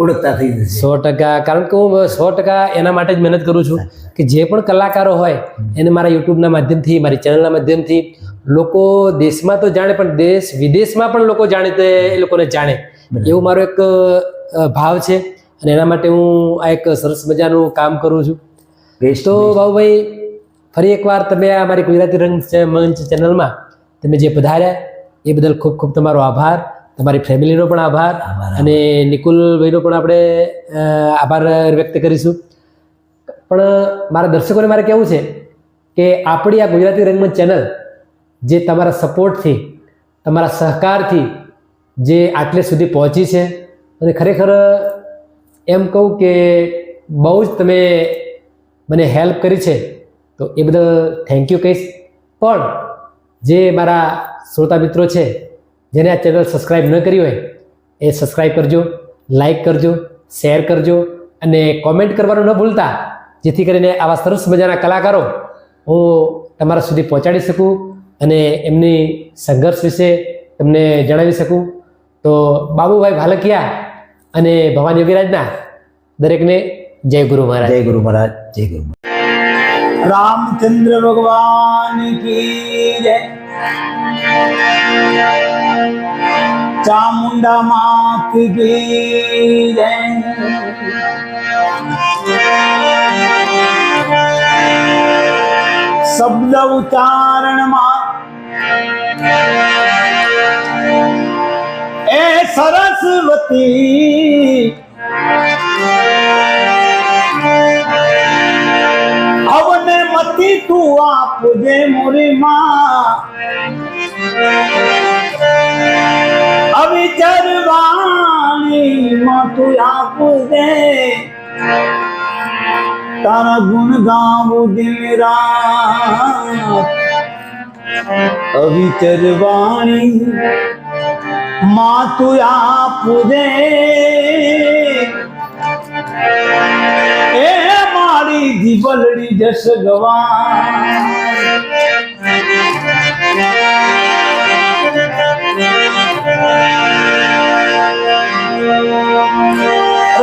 ઓળખતા થઈ જશે
100% કારણ કે હું 100% એના માટે જ મહેનત કરું છું કે જે પણ કલાકારો હોય એને મારા યુટ્યુબના માધ્યમથી મારી ચેનલના માધ્યમથી લોકો દેશમાં તો જાણે પણ દેશ વિદેશમાં પણ લોકો જાણે તે એ લોકોને જાણે એવું મારો એક ભાવ છે અને એના માટે હું આ એક સરસ મજાનું કામ કરું છું તો બાબુભાઈ ફરી એકવાર તમે આ મારી ગુજરાતી રંગમંચ ચેનલમાં તમે જે પધાર્યા એ બદલ ખૂબ ખૂબ તમારો આભાર તમારી ફેમિલીનો પણ આભાર અને નિકુલભાઈનો પણ આપણે આભાર વ્યક્ત કરીશું પણ મારા દર્શકોને મારે કહેવું છે કે આપણી આ ગુજરાતી રંગમંચ ચેનલ જે તમારા સપોર્ટથી તમારા સહકારથી જે આટલે સુધી પહોંચી છે અને ખરેખર એમ કહું કે બહુ જ તમે મને હેલ્પ કરી છે, તો એ બદલ થેન્ક યુ કહીશ. પણ જે મારા શ્રોતા મિત્રો છે જેને આ ચેનલ સબસ્ક્રાઈબ ન કરી હોય એ સબસ્ક્રાઈબ કરજો, લાઈક કરજો, શેર કરજો અને કોમેન્ટ કરવાનું ન ભૂલતા, જેથી કરીને આવા સરસ મજાના કલાકારો હું તમારા સુધી પહોંચાડી શકું અને એમની સંઘર્ષ વિશે તમને જણાવી શકું. તો બાબુભાઈ ભાલકિયા અને ભવાની યોગીરાજના દરેકને જય ગુરુ મહારાજ.
જય ગુરુ મહારાજ. જય ગુરુ મહારાજ. રામચંદ્ર ભગવાન કી જય. ચામુંડા માત કી જય. શબ્દ ઉચ્ચારણમાં એ સરસ્વતી અવને મતી તું આપજે મોરી માં, અવિચરવાણી માં તું આપજે, તારા ગુણ ગાવું દિન રાત, અવિચરવાણી માં તું આપજે, એ મારી જીવલડી જસ ગવા.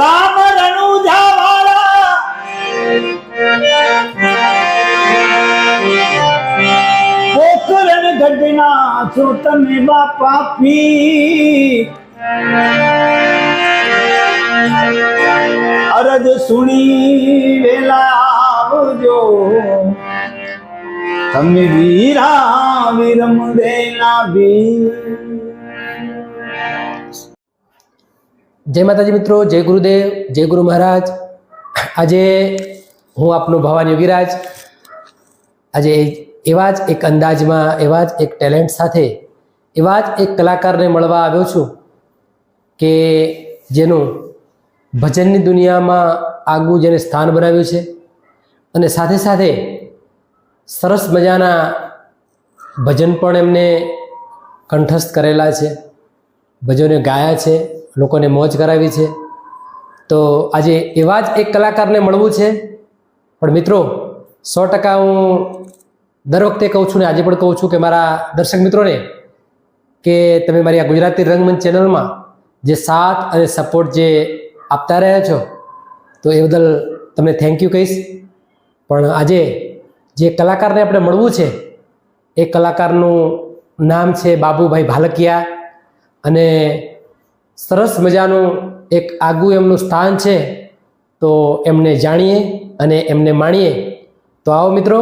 રામ રણુજા વાળા પોકરણ ગઢના છો તમે બાપા પી, અરજ સુણી વેલા આવજો, તમે વીરા વિરમ દેના ભી.
જય માતાજી મિત્રો, જય ગુરુદેવ, જય ગુરુ મહારાજ. આજે હું આપનો ભવાની યોગીરાજ આજે એવા જ એક અંદાજમાં, એવા જ એક ટેલેન્ટ સાથે, એવા જ એક કલાકારને મળવા આવ્યો છું કે જેનું ભજનની દુનિયામાં આગવું જેને સ્થાન બનાવ્યું છે અને સાથે સાથે સરસ મજાના ભજન પણ એમને કંઠસ્થ કરેલા છે, ભજનો ગાયા છે, લોકોને મોજ કરાવી છે. તો આજે એવા જ એક કલાકારને મળવું છે. પણ મિત્રો 100% હું દર વખતે કહું છું ને આજે પણ કહું છું કે મારા દર્શક મિત્રોને કે તમે મારી આ ગુજરાતી રંગમંચ ચેનલમાં જે સાથ અને સપોર્ટ જે આપતા રહ્યા છો તો એ બદલ તમને થેન્ક યુ કહીશ. પણ આજે જે કલાકારને આપણે મળવું છે એ કલાકારનું નામ છે બાબુભાઈ ભાલકિયા અને સરસ મજાનું એક આગવું એમનું સ્થાન છે. તો એમને જાણીએ અને એમને માણીએ. તો આવો મિત્રો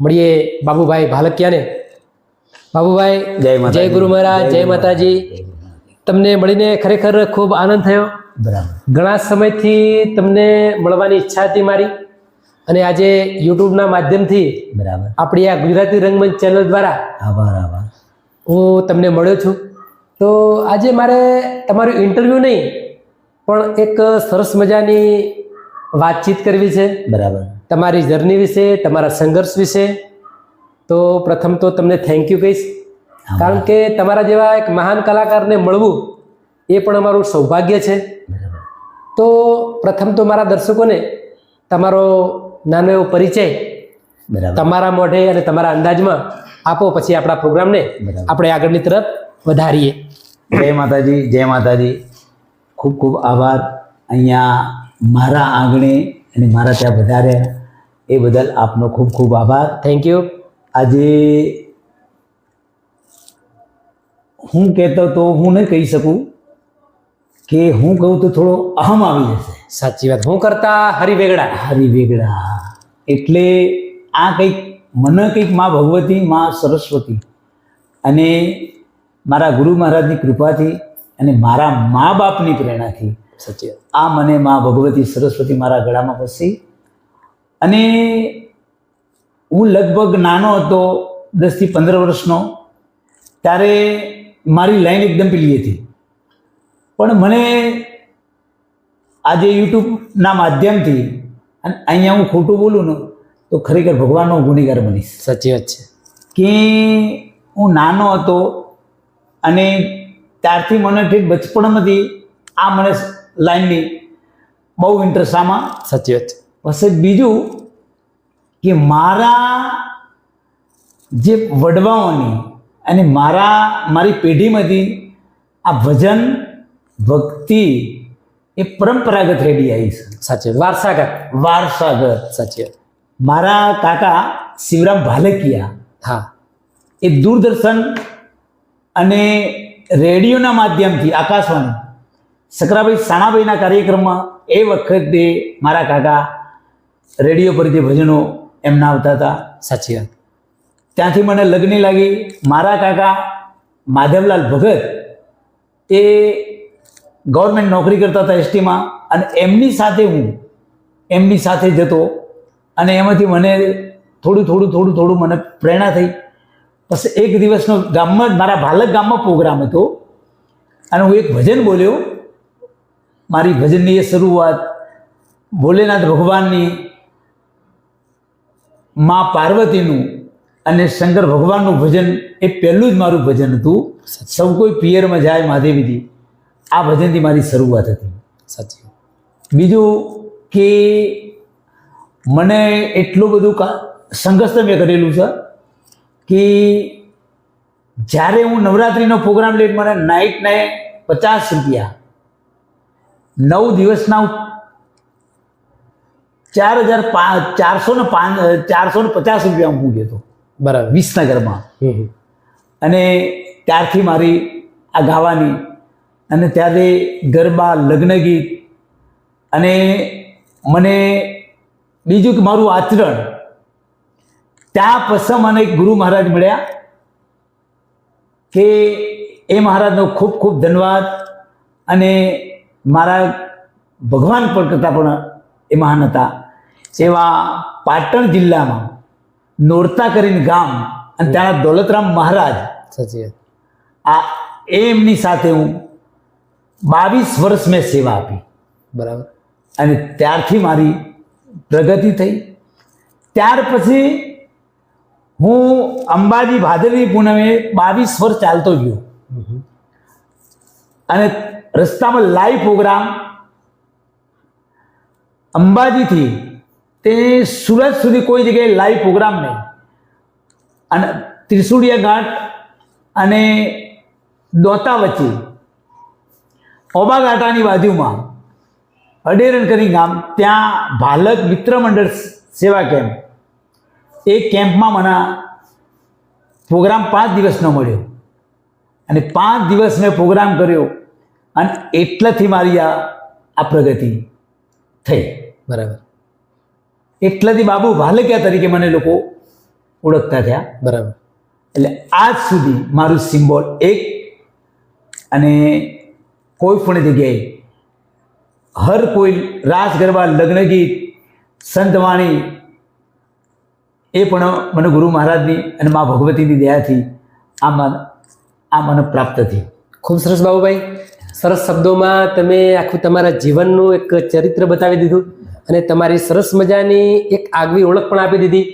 મળીએ બાબુભાઈ ભાલકિયાને. બાબુભાઈ જય ગુરુ મહારાજ, જય માતાજી. તમને મળીને ખરેખર ખૂબ આનંદ થયો.
બરાબર.
ઘણા સમયથી તમને મળવાની ઈચ્છા હતી મારી અને આજે યુટ્યુબના માધ્યમથી
બરાબર
આપણી આ ગુજરાતી રંગમંચ ચેનલ દ્વારા
આભાર આભાર
હું તમને મળ્યો છું. તો આજે મારે તમારું ઇન્ટરવ્યૂ નહીં પણ એક સરસ મજાની વાતચીત કરવી છે.
બરાબર.
તમારી જર્ની વિશે, તમારા સંઘર્ષ વિશે. તો પ્રથમ તો તમને થેન્ક યુ કહીશ, કારણ કે તમારા જેવા એક મહાન કલાકારને મળવું એ પણ અમારું સૌભાગ્ય છે.
બરાબર.
તો પ્રથમ તો મારા દર્શકોને તમારો નાનો એવો પરિચય
બરાબર.
તમારા મોઢે અને તમારા અંદાજમાં આપો, પછી આપણા પ્રોગ્રામને
બરાબર.
આપણે આગળની તરફ વધારીએ.
જય માતાજી, જય માતાજી. ખૂબ ખૂબ આભાર અહીંયા મારા આંગણે અને મારા ત્યાં વધાર્યા એ બદલ આપનો ખૂબ ખૂબ આભાર.
Thank you.
આજે હું કહેતો તો હું નહીં કહી શકું કે હું કહું તો થોડો અહમ આવી જશે.
સાચી વાત. હું કરતા હરિવેગડા.
હરિવેગડા એટલે આ કંઈક મને કંઈક મા ભગવતી, મા સરસ્વતી અને મારા ગુરુ મહારાજની કૃપાથી અને મારા મા બાપની પ્રેરણાથી
સાચી વાત.
આ મને મા ભગવતી સરસ્વતી મારા ગળામાં ફસી. અને હું લગભગ નાનો હતો, 10 થી 15 વર્ષનો, ત્યારે મારી લાઈન એકદમ પેલી હતી. પણ મને આજે યુટ્યુબના માધ્યમથી અને અહીંયા હું ખોટું બોલું ને તો ખરેખર ભગવાનનો ગુનેગાર બનીશ.
સાચી વાત છે.
કે હું નાનો હતો અને ત્યારથી મને ઠીક બચપણમાંથી આ મને લાઈનની બહુ ઇન્ટરેસ્ટ આમાં.
સાચી વાત છે.
પછી બીજું કે મારા જે વડવાઓની અને મારી પેઢીમાંથી આ ભજન ભક્તિ એ પરંપરાગત રેડી આવી છે.
સાચી વાત.
વારસાગત.
સાચી વાત.
મારા કાકા શિવરામ ભાલકિયા
હા.
એ દૂરદર્શન અને રેડિયોના માધ્યમથી આકાશવાણી સકરાભાઈ સાણાભાઈના કાર્યક્રમમાં એ વખતે મારા કાકા રેડિયો પર જે ભજનો એમના આવતા હતા.
સાચી વાત.
ત્યાંથી મને લગ્ન લાગી. મારા કાકા માધવલાલ ભગત એ ગવર્મેન્ટ નોકરી કરતા હતા એસટીમાં, અને એમની સાથે જતો, અને એમાંથી મને થોડું મને પ્રેરણા થઈ. પછી એક દિવસનો ગામમાં મારા ભાલક ગામમાં પ્રોગ્રામ હતો અને હું એક ભજન બોલ્યો. મારી ભજનની એ શરૂઆત ભોલેનાથ ભગવાનની, મા પાર્વતીનું અને શંકર ભગવાનનું ભજન એ પહેલું જ મારું ભજન હતું. સૌ કોઈ પિયરમાં જાય મહાદેવીથી, આ ભજનથી મારી શરૂઆત હતી.
સાચી.
બીજું કે મને એટલું બધું સંઘર્ષ મેં કરેલું છે કે જ્યારે હું નવરાત્રિનો પ્રોગ્રામ લઈને મને નાઇટને 50 રૂપિયા, 9 દિવસના 4,450 રૂપિયા હું મૂક્યો હતો.
બરાબર.
વિસનગરમાં. અને ત્યારથી મારી આ ગાવાની, અને ત્યારે ગરબા, લગ્ન ગીત, અને મને બીજું કે મારું આચરણ, ત્યાં પછી મને એક ગુરુ મહારાજ મળ્યા કે એ મહારાજનો ખૂબ ખૂબ ધન્યવાદ. અને મારા ભગવાન પણ કરતાં પણ એ મહાન હતા. એવા પાટણ જિલ્લામાં નોરતા કરીને ગામ, અને ત્યાંના દોલતરામ મહારાજ.
સાચી વાત.
એમની સાથે હું 22 વર્ષ મેં સેવા આપી.
બરાબર.
અને ત્યારથી મારી પ્રગતિ થઈ. ત્યાર પછી હું અંબાજી ભાદરવી પૂનમે 22 વર્ષ ચાલતો ગયો, અને રસ્તામાં લાઈવ પ્રોગ્રામ અંબાજીથી તે સુરત સુધી કોઈ જગ્યાએ લાઈવ પ્રોગ્રામ નહીં. અને ત્રિશુળિયા ઘાટ અને દોતા વચ્ચે ઓબા ઘાટાની બાજુમાં અડેરણ કરી ગામ, ત્યાં ભાલક મિત્ર મંડળ સેવા કેમ્પ, એ કેમ્પમાં મને પ્રોગ્રામ 5 દિવસનો મળ્યો, અને 5 દિવસ મેં પ્રોગ્રામ કર્યો, અને એટલાથી મારી આ પ્રગતિ થઈ.
બરાબર.
એટલાથી બાબુ ભાલકિયા તરીકે મને લોકો ઓળખતા થયા.
બરાબર.
એટલે આજ સુધી મારું સિમ્બોલ એક, અને કોઈ પણ જગ્યાએ હર કોઈ રાસ ગરબા, લગ્ન ગીત, સંતવાણી, એ પણ મને ગુરુ મહારાજની અને મા ભગવતીની દયાથી આ મને પ્રાપ્ત થયું.
ખૂબ સરસ બાબુભાઈ. સરસ શબ્દોમાં તમે આખું તમારા જીવનનું એક ચરિત્ર બતાવી દીધું, અને તમારી સરસ મજાની એક આગવી ઓળખ પણ આપી દીધી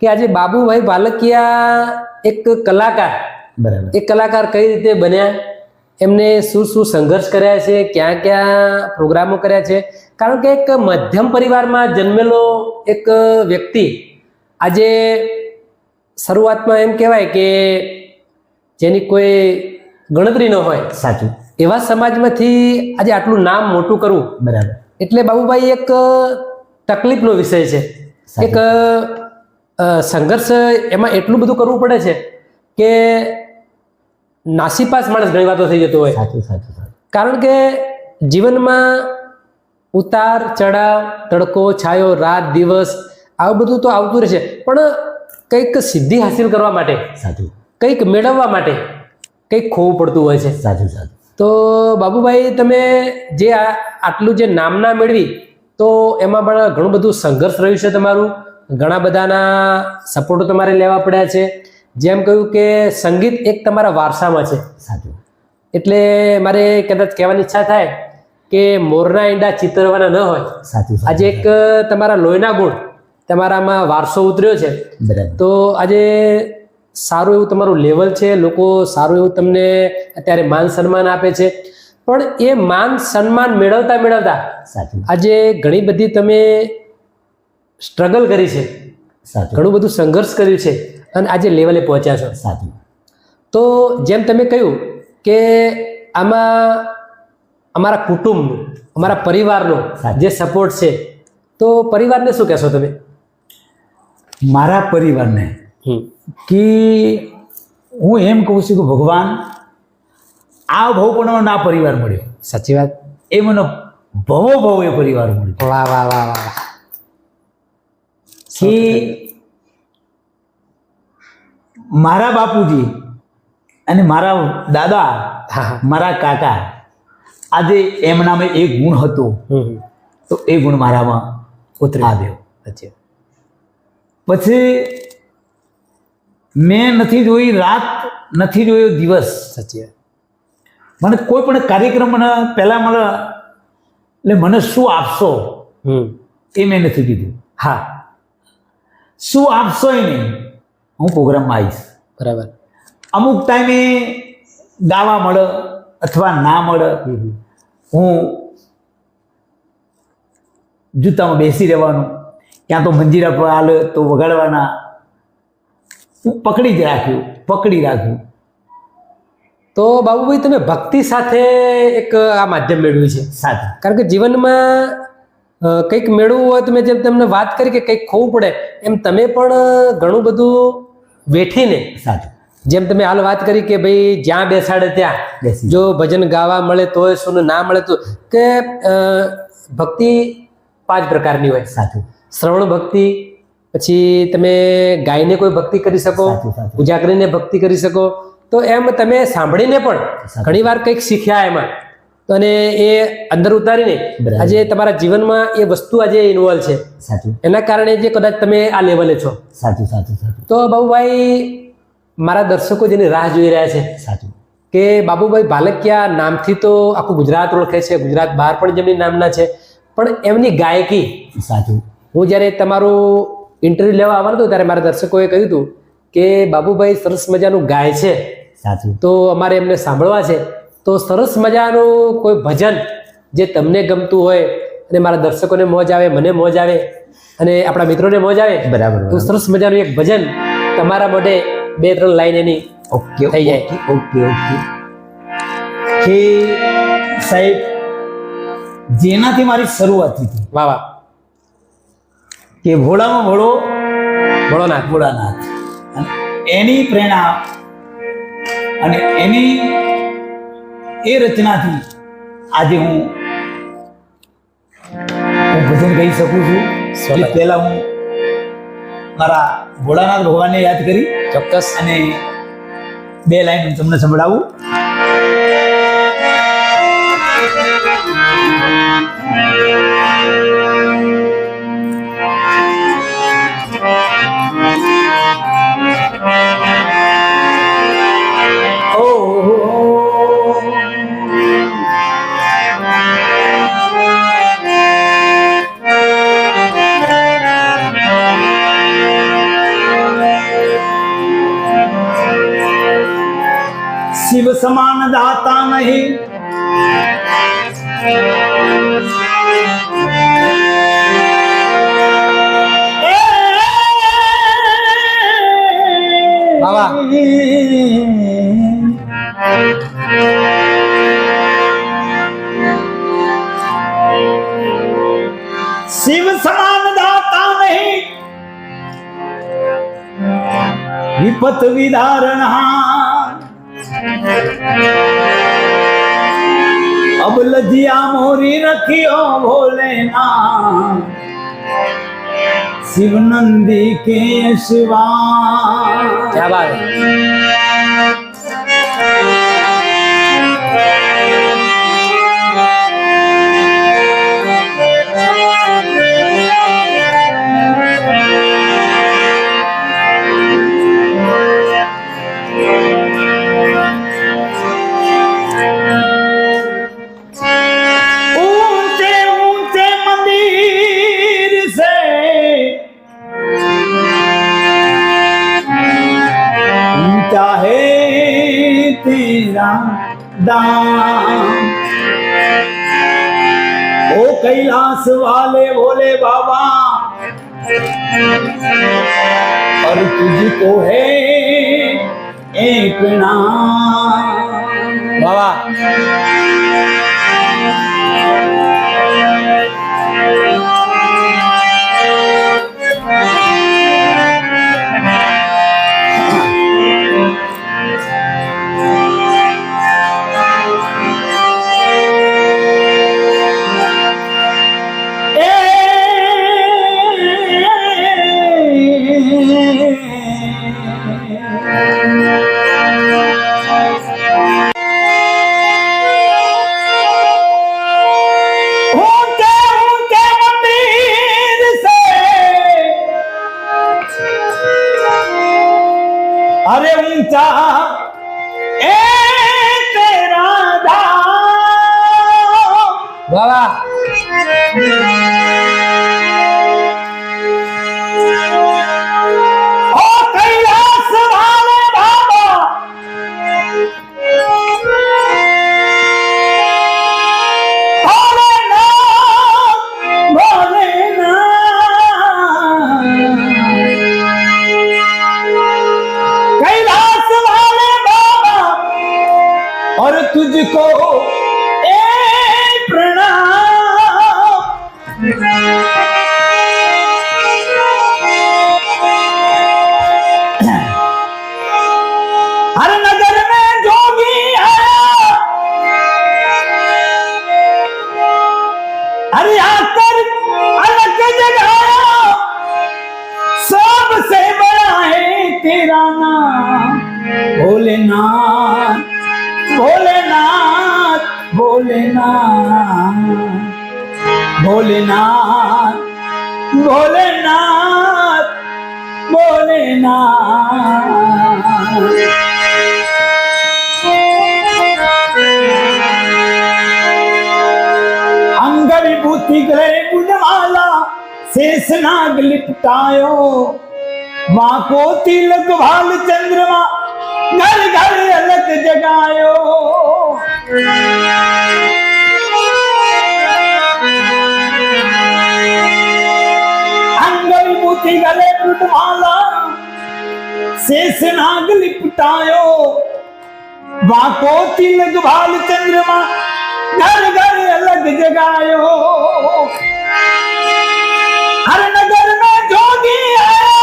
કે આજે બાબુભાઈ ભાલકિયા એક કલાકાર.
બરાબર.
એ કલાકાર કઈ રીતે બન્યા, એમને શું સંઘર્ષ કર્યા છે, ક્યાં ક્યાં પ્રોગ્રામો કર્યા છે. કારણ કે એક મધ્યમ પરિવારમાં જન્મેલો એક વ્યક્તિ આજે શરૂઆતમાં એમ કહેવાય કે જેની કોઈ ગણતરી ન હોય,
સાચું,
એવા સમાજમાંથી આજે આટલું નામ મોટું કરવું.
બરાબર.
એટલે બાબુભાઈ એક તકલીફનો વિષય છે. એક સંઘર્ષ એમાં એટલું બધું કરવું પડે છે કે નાસીપાસ માણસ ઘણી વાતો થઈ જતો હોય.
સાચું.
કારણ કે જીવનમાં ઉતાર ચઢાવ, તડકો છાયો, રાત દિવસ, આવું બધું તો આવતું રહેશે, પણ કંઈક સિદ્ધિ હાસિલ કરવા માટે,
સાચું,
કંઈક મેળવવા માટે કંઈક ખોવું પડતું હોય છે.
સાચું.
તો બાબુભાઈ, તમે જે આટલું જે નામના મેળવી, તો એમાં પણ ઘણું બધું સંઘર્ષ રહ્યું છે તમારું. ઘણા બધાના સપોર્ટો તમારે લેવા પડ્યા છે. જેમ કહ્યું કે સંગીત એક તમારા વારસામાં છે.
સાચું.
એટલે મારે કદાચ કહેવાની ઈચ્છા થાય કે મોરના ઈંડા ચિતરવાના ન હોય.
સાચું
આજે એક તમારા લોહીના ગુણ તમારામાં વારસો ઉતર્યો છે,
બરાબર.
તો આજે સારું એવું તમારું લેવલ છે, લોકો સારું એવું તમને અત્યારે માન સન્માન આપે છે. પણ એ માન સન્માન મેળવતા મેળવતા
સાચું
આજે ઘણી બધી તમે સ્ટ્રગલ કરી છે,
સાચું
ઘણું બધું સંઘર્ષ કર્યું છે અને આજે લેવલે પહોંચ્યા છો.
સાચું.
તો જેમ તમે કહ્યું કે આમાં અમારા કુટુંબ, અમારા પરિવારનો
સાચું.
જે સપોર્ટ છે, તો પરિવારને શું કહેશો તમે?
મારા પરિવારને કે હું એમ કહું છું કે ભગવાન આ ભવ પણ ના પરિવાર મળ્યો.
સાચી વાત.
એ મને ભવો એ પરિવાર મળ્યો.
વાહ વાહ વાહ વાહ.
કે મારા બાપુજી અને મારા દાદા,
હા.
મારા કાકા, આજે એમનામાં એક ગુણ હતો તો એ ગુણ મારામાં આવ્યો.
સાચી
પછી મેં નથી જોઈ રાત, નથી જોયો દિવસ.
સાચી વાત.
મને કોઈ પણ કાર્યક્રમ પહેલા મને એટલે મને શું આપશો એ મેં નથી કીધું.
હા,
શું આપશો એ નહીં, હું પ્રોગ્રામમાં આવીશ.
બરાબર.
અમુક ટાઈમે ગાવા મળે અથવા ના મળે, હું જૂતામાં બેસી રહેવાનું, ક્યાં તો મંજીરા પર હાલે તો વગાડવાના. હું પકડી રાખ્યું.
તો બાબુભાઈ, તમે ભક્તિ સાથે એક આ માધ્યમ મેળવ્યું છે.
સાચું.
કારણ કે જીવનમાં કંઈક મેળવવું હોય તો મેં જેમ તમને વાત કરી કે કંઈક ખોવું પડે, એમ તમે પણ ઘણું બધું વેઠીને,
સાચું.
જેમ તમે હાલ વાત કરી કે ભાઈ જ્યાં બેસાડે ત્યાં
બેસી
જો ભજન ગાવા મળે તોય શું, ના મળે તો કે ભક્તિ 5 પ્રકારની હોય.
સાચું.
શ્રવણ ભક્તિ, પછી તમે ગાઈને કોઈ ભક્તિ કરી શકો,
સાચું, સાચું.
પૂજા કરીને ભક્તિ કરી શકો. તો એમ તમે સાંભળીને પણ
સાચું.
ઘણીવાર કંઈક શીખ્યા એમાં, તો અને એ અંદર ઉતારીને
બરાબર.
આજે તમારા જીવનમાં એ વસ્તુ આજે ઇન્વોલ્વ છે.
સાચું.
એના કારણે જે કદાચ તમે આ લેવલે છો.
સાચું.
તો બાબુભાઈ, મારા દર્શકો જેની રાહ જોઈ રહ્યા છે
સાચું.
કે બાબુભાઈ ભાલકિયા નામથી તો આખું ગુજરાત ઓળખે છે, ગુજરાત બહાર પણ જેમની નામના છે, પણ એમની ગાયકી,
સાચું.
હું જ્યારે તમારું ઇન્ટરવ્યુ લેવા આવવાનું હતું ત્યારે મારા દર્શકોએ કહ્યું હતું કે બાબુભાઈ સરસ મજાનું ગાય છે,
સાચું.
તો અમારે એમને સાંભળવા છે. તો સરસ મજાનું કોઈ ભજન જે તમને ગમતું હોય અને મારા દર્શકોને મોજ આવે, મને મોજ આવે અને આપણા મિત્રોને મોજ આવે,
બરાબર.
તો સરસ મજાનું એક ભજન તમારા મોઢે 2-3 લાઈન એની
ઓકે.
થઈ જાય.
ઓકે. કે સાહેબ, જેનાથી મારી શરૂઆત થઈ હતી
વાહ વાહ.
કે ભોળામાં
ભોળોનાથ.
ભોળાનાથ, અને એની પ્રેરણા અને એની એ રચનાથી આજે હું ભજન ગાઈ શકું છું. એ પહેલા હું મારા ભોળાનાથ ભગવાનને યાદ કરી
ચોક્કસ.
અને 2 લાઈન હું તમને સંભળાવું. શિવ સમાન દાતા નહીં,
વાહ વાહ.
શિવ સમાન દાતા નહીં, વિપત વિદારણા अब लजिया मोरी रखियो भोलेनाथ, शिव नंदी के शिवा.
क्या बात है.
मिला दाम। ओ कैलाश वाले भोले बाबा, और तुझको है एक नाम।
बाबा
अरे ऊंचा ए तेरा धाम।
बाबा
ओ कैलाश वाले बाबा, भोलेनाथ भोलेनाथ, कैलाश वाले बाबा, और तुझको एक प्रणाम। हर नगर में जोगी आया, अरे आकर अलग जगाया, सबसे बड़ा है तेरा नाम। भोलेनाथ भोलेनाथ भोलेनाथ, भोलेनाथ भोलेनाथ भोलेनाथ। अंग विभूति गए गुणमाला, शेष नाग लिपटायो, माँ को तिलक भाल चंद्रमा, घर घर अलग जगायो। अंग विभूति गले गुणमाला, शेष नाग लिपटायो, माँ को तिलक भाल चंद्रमा, घर घर अलग जगायो। हर नगर में जोगी आया,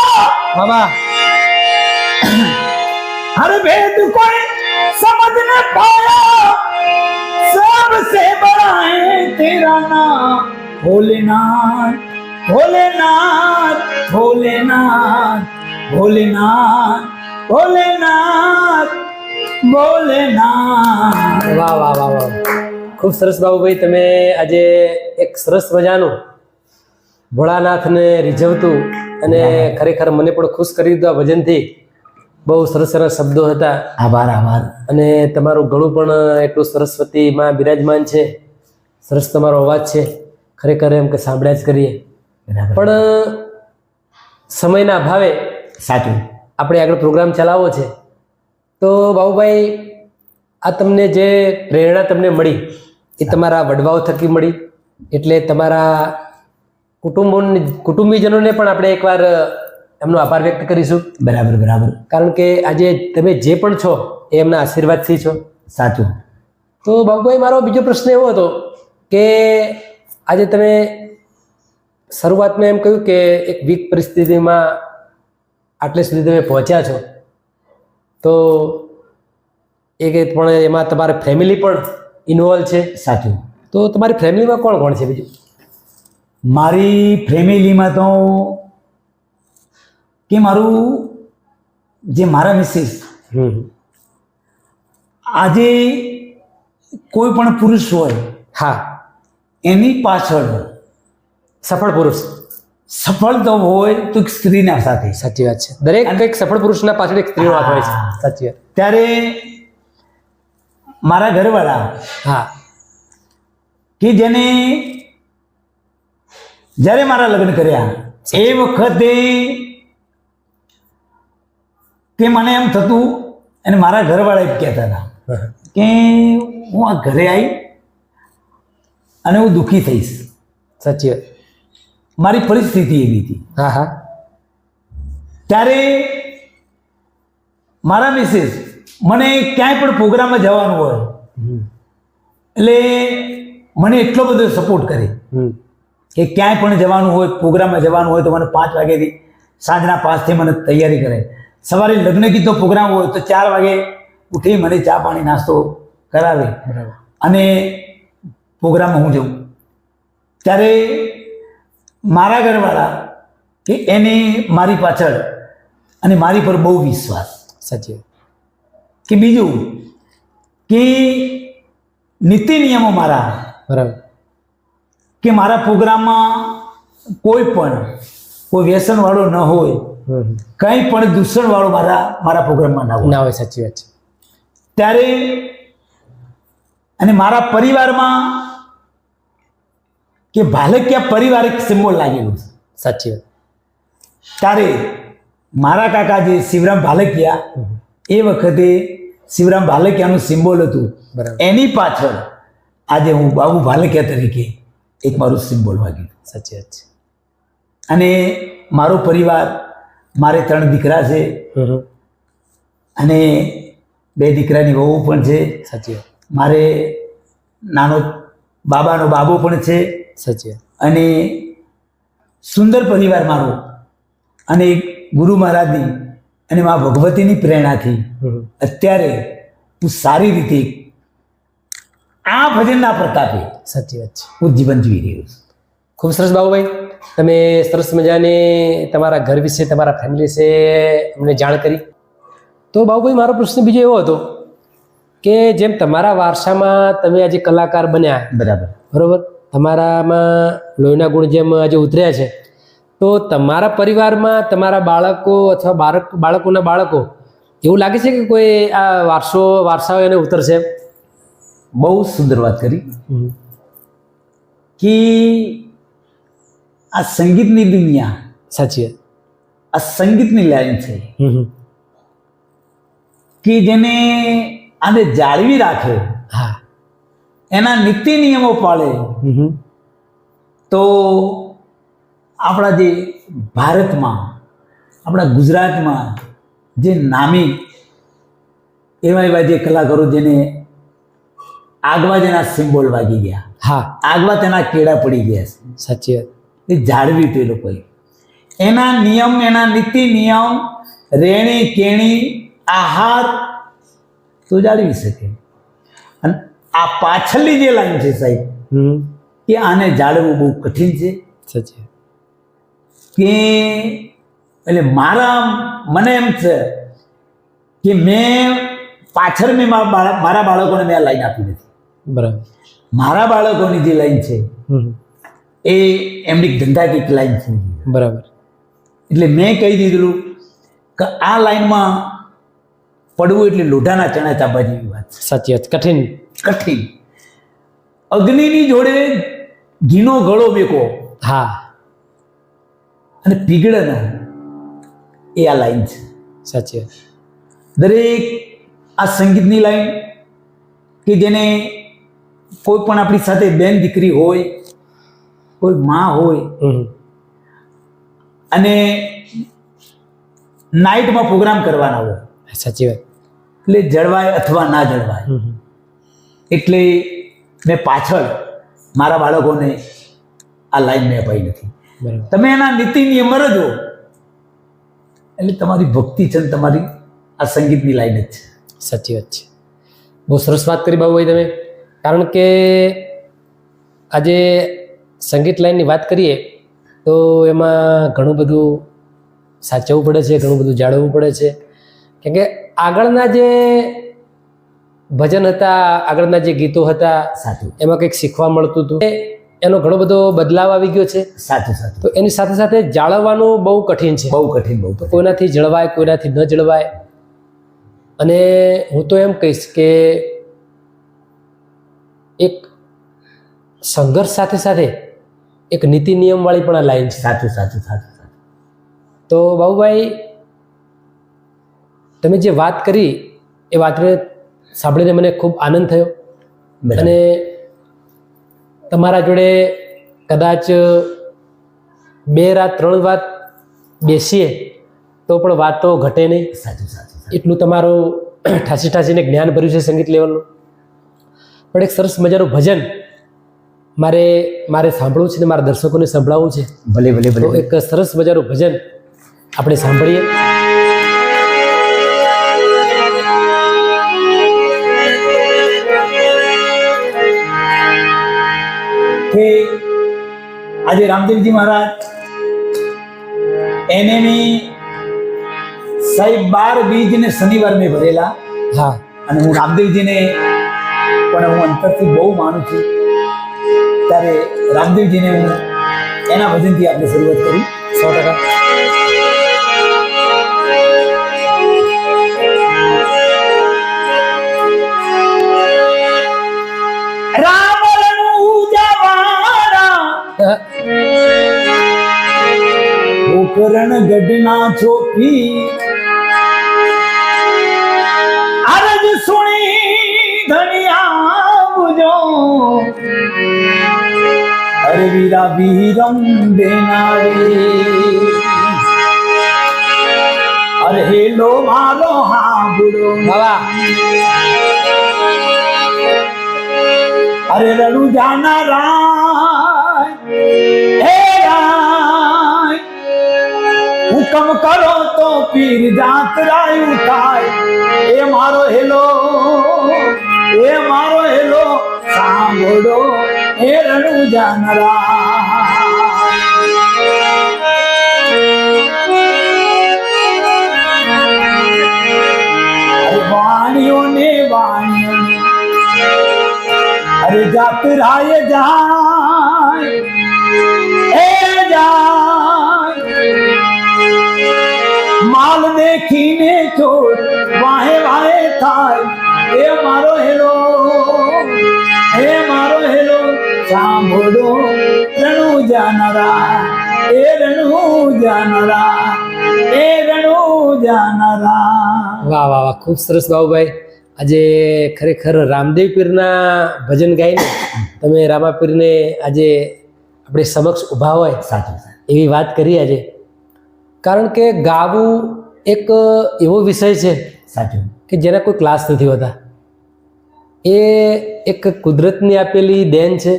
बाबा
हर भेद कोई समझ न पाया, सबसे बड़ा है तेरा नाम। भोलेनाथ भोलेनाथ भोलेनाथ भोलेनाथ भोलेनाथ भोलेनाथ।
વાહ વાહ વાહ વાહ, ખૂબ સરસ બાબુભાઈ. તમે આજે એક સરસ મજાનું ભોળાનાથને રીઝવતું અને ખરેખર મને પણ ખુશ કરી દીધું આ ભજનથી. બહુ સરસ સરસ શબ્દો હતા
આભાર આભાર.
અને તમારું ગળું પણ એટલું સરસ્વતીમાં બિરાજમાન છે. સરસ તમારો અવાજ છે. ખરેખર એમ કે સાંભળ્યા જ કરીએ. પણ સમયના અભાવે
સાચું,
આપણે આગળ પ્રોગ્રામ ચલાવવો છે. તો બાબુભાઈ, આ તમને જે પ્રેરણા તમને મળી એ તમારા વડવાઓ થકી મળી, એટલે તમારા કુટુંબીજનોને પણ આપણે એકવાર એમનો આભાર વ્યક્ત કરીશું.
બરાબર બરાબર.
કારણ કે આજે તમે જે પણ છો એ એમના આશીર્વાદથી છો.
સાચું.
તો બાબુભાઈ, મારો બીજો પ્રશ્ન એવો હતો કે આજે તમે શરૂઆતમાં એમ કહ્યું કે એક વીક પરિસ્થિતિમાં આટલે સુધી તમે પહોંચ્યા છો, તો એક પણ એમાં તમારે ફેમિલી પણ ઇન્વોલ્વ છે.
સાચું.
તો તમારી ફેમિલીમાં કોણ કોણ છે બીજું?
મારી ફેમિલીમાં તો કે મારું જે મારા મિસિસ, આજે કોઈ પણ પુરુષ હોય,
હા,
એની પાછળ
સફળ પુરુષ
સફળ તો હોય તો એક સ્ત્રીના સાથે.
સાચી વાત છે. દરેક એક સફળ પુરુષના પાછળ એક સ્ત્રીનો હાથ હોય છે. સાચી વાત.
ત્યારે મારા ઘરવાળા,
હા,
કે જેને જ્યારે મારા લગ્ન કર્યા એ વખતે કે મને એમ થતું, અને મારા ઘરવાળા એમ કહેતા હતા કે હું આ ઘરે આવી અને હું દુઃખી થઈશ.
સાચી વાત.
મારી પરિસ્થિતિ એવી હતી.
હા હા.
ત્યારે મારા મિसेस મને ક્યાંય પણ પ્રોગ્રામમાં જવાનું હોય એટલે મને એટલો બધો સપોર્ટ કરે કે ક્યાંય પણ જવાનું હોય, પ્રોગ્રામમાં જવાનું હોય તો મને 5 વાગ્યાથી સાંજના 5 થી મને તૈયારી કરે. સવારે લગ્ન ગીતનો પ્રોગ્રામ હોય તો 4 વાગે ઉઠી મને ચા પાણી નાસ્તો કરાવે અને પ્રોગ્રામમાં હું જઉં. ત્યારે મારા ઘરવાળા કે એને મારી પાછળ અને મારી પર બહુ વિશ્વાસ.
સાચી વાત.
કે બીજું કે નીતિ નિયમો મારા
બરાબર.
કે મારા પ્રોગ્રામમાં કોઈ વ્યસનવાળો ન હોય, કંઈ પણ દૂષણવાળો મારા પ્રોગ્રામમાં ના હોય.
ના હોય. સાચી વાત છે.
ત્યારે અને મારા પરિવારમાં કે ભાલકિયા પરિવાર એક સિમ્બોલ લાગેલું છે.
સાચી વાત.
ત્યારે મારા કાકા જે શિવરામ ભાલકિયા, એ વખતે શિવરામ ભાલકિયાનું સિમ્બોલ હતું.
બરાબર.
એની પાછળ આજે હું બાબુ ભાલકિયા તરીકે એક મારું સિમ્બોલ વાગ્યું.
સાચી વાત છે.
અને મારો પરિવાર, મારે 3 દીકરા છે અને 2 દીકરાની વહુ પણ છે.
સાચી વાત.
મારે નાનો બાબાનો બાબો પણ છે.
સાચી વાત.
અને સુંદર પરિવાર મારો. અને ગુરુ મહારાજની અને મા ભગવતીની પ્રેરણાથી અત્યારે હું સારી રીતે આ ભજનના પ્રતાપે
સાચી વાત છે.
હું જીવન જીવી રહ્યો છું.
ખૂબ સરસ બાબુભાઈ, તમે સરસ મજાની તમારા ઘર વિશે, તમારા ફેમિલી વિશે અમને જાણ કરી. તો બાબુભાઈ, મારો પ્રશ્ન બીજો એવો હતો કે જેમ તમારા વારસામાં તમે આજે કલાકાર બન્યા,
બરાબર
બરોબર, તમારામાં લોહીના ગુણ જેમ આજે ઉતર્યા છે, તો તમારા પરિવારમાં તમારા બાળકો અથવા બાળકોના બાળકો એવું લાગે છે કે કોઈ આ વારસાઓ એને ઉતરશે?
બહુ સુંદર વાત કરી કે આ સંગીતની દુનિયા,
સાચી વાત,
આ સંગીતની લાઈન છે કે જેને આને જાળવી રાખે,
હા,
એના નીતિ નિયમો પાળે તો આપણા જે ભારતમાં, આપણા ગુજરાતમાં જે નામી એવા જે કલાકારો જેને આગવા જેના સિમ્બોલ વાગી ગયા,
હા,
આગવા તેના કેળા પડી ગયા છે,
સાચી વાત,
એ જાળવી તે લોકોએ એના નિયમ, એના નીતિ નિયમ, રેણી કેણી, આહાર તો જાળવી શકે. અને આ પાછળની જે લાઈન છે સાહેબ, કે આને જાળવવું બહુ કઠિન છે.
સાચી વાત.
કે એટલે મને એમ છે કે મેં મારા બાળકોને મેં આ લાઈન આપી નથી.
બરાબર.
મારા બાળકોની જે લાઈન છે એ એમની ધંધાકીય લાઈન છે.
બરાબર.
એટલે મેં કહી દીધેલું કે આ લાઈનમાં પડવું એટલે લોઢાના ચણા ચાપવા જેવી વાત છે.
સાચી વાત. કઠિન.
કઠિન. અગ્નિની જોડે ઘીનો ગળો મેકો,
હા,
અને પીગળે ન, એ આ લાઈન છે.
સાચી વાત.
દરેક આ સંગીતની લાઈન કે જેને કોઈ પણ આપણી સાથે બેન દીકરી હોય, કોઈ માં હોય, અને નાઇટમાં પ્રોગ્રામ કરવાના હોય,
સાચી વાત,
એટલે જળવાય અથવા ના જળવાય. એટલે મેં પાછળ મારા બાળકોને આ લાઈન મેં અપાઈ નથી.
બરાબર.
તમે એના નીતિ નિયમ રજો એટલે તમારી ભક્તિ છે ને તમારી આ સંગીતની લાઈન જ છે.
સાચી વાત છે. બહુ સરસ વાત કરી બાબુભાઈ તમે. કારણ કે આજે સંગીત લાઈનની વાત કરીએ તો એમાં ઘણું બધું સાચવવું પડે છે, ઘણું બધું જાળવવું પડે છે. કેમ કે આગળના જે ભજન હતા, આગળના જે ગીતો હતા,
સાચું,
એમાં કંઈક શીખવા મળતું હતું. એનો ઘણો બધો બદલાવ આવી ગયો છે.
સાચું સાચું.
તો એની સાથે સાથે જાળવવાનું બહુ કઠિન છે.
બહુ કઠિન, બહુ કઠિન.
કોઈનાથી જળવાય, કોઈનાથી ન જળવાય. અને હું તો એમ કહીશ કે એક સંઘર્ષ સાથે સાથે એક નીતિ નિયમ વાળી પણ આ લાઈન છે.
સાચું સાચું સાચું સાચું.
તો બાબુભાઈ, તમે જે વાત કરી એ વાતને સાંભળીને મને ખૂબ આનંદ થયો
બરાબર.
અને તમારા જોડે કદાચ 2 રાત 3 વાત બેસીએ તો પણ વાતો ઘટે નહીં.
સાચું સાચું સાચું.
એટલું તમારું ઠાસી ઠાસીને જ્ઞાન ભર્યું છે સંગીત લેવલનું. પણ એક સરસ મજાનું ભજન મારે સાંભળવું છે ને મારા દર્શકોને સંભળાવવું છે.
ભલે ભલે
તો
ભલે.
એક સરસ મજાનું ભજન આપણે સાંભળીએ.
કે આજે રામદેવજી મહારાજ એનેની સાહેબ 12 બીજ ને શનિવાર મેં ભરેલા,
હા,
અને હું રામદેવજીને પણ હું અંતરથી બહુ માનું છું. ત્યારે રામદેવજીને હું એના ભજનથી આપણે શરૂઆત કરી.
100%.
રામ રણું જવાના ગોકરણ ગઢના ચોકી, અરજ સુણી ધનિયા બુજો, અરવીરા વીરમ દેનારી, અરે હેલો મારો હાબુડો,
વાહ,
અરે રણુ જાના રાય, હે રાય, હુકમ કરો તો પીર જાત રાય ઉઠાય, એ મારો હેલો સાંભળો, એ રણુ જાના રાય, વાણીઓ ને અરે જાત રાય જાય, એ જાય, માલ દેખીને છોડ વાહે વાહે થાય, એ મારો હેલો સાંભળો, રણુ જાનરા, એ રણુ જાનરા, એ રણુ જાનરા.
વાહ વાહ વાહ, ખૂબ સરસ બાબુભાઈ. આજે ખરેખર રામદેવ પીરના ભજન ગાઈને તમે રામાપીરને આજે આપણી સમક્ષ ઊભા હોય
સાચું
એવી વાત કરી આજે. કારણ કે ગાવું એક એવો વિષય છે
સાચું
કે જેના કોઈ ક્લાસ નથી હોતા. એ એક કુદરતની આપેલી દેન છે.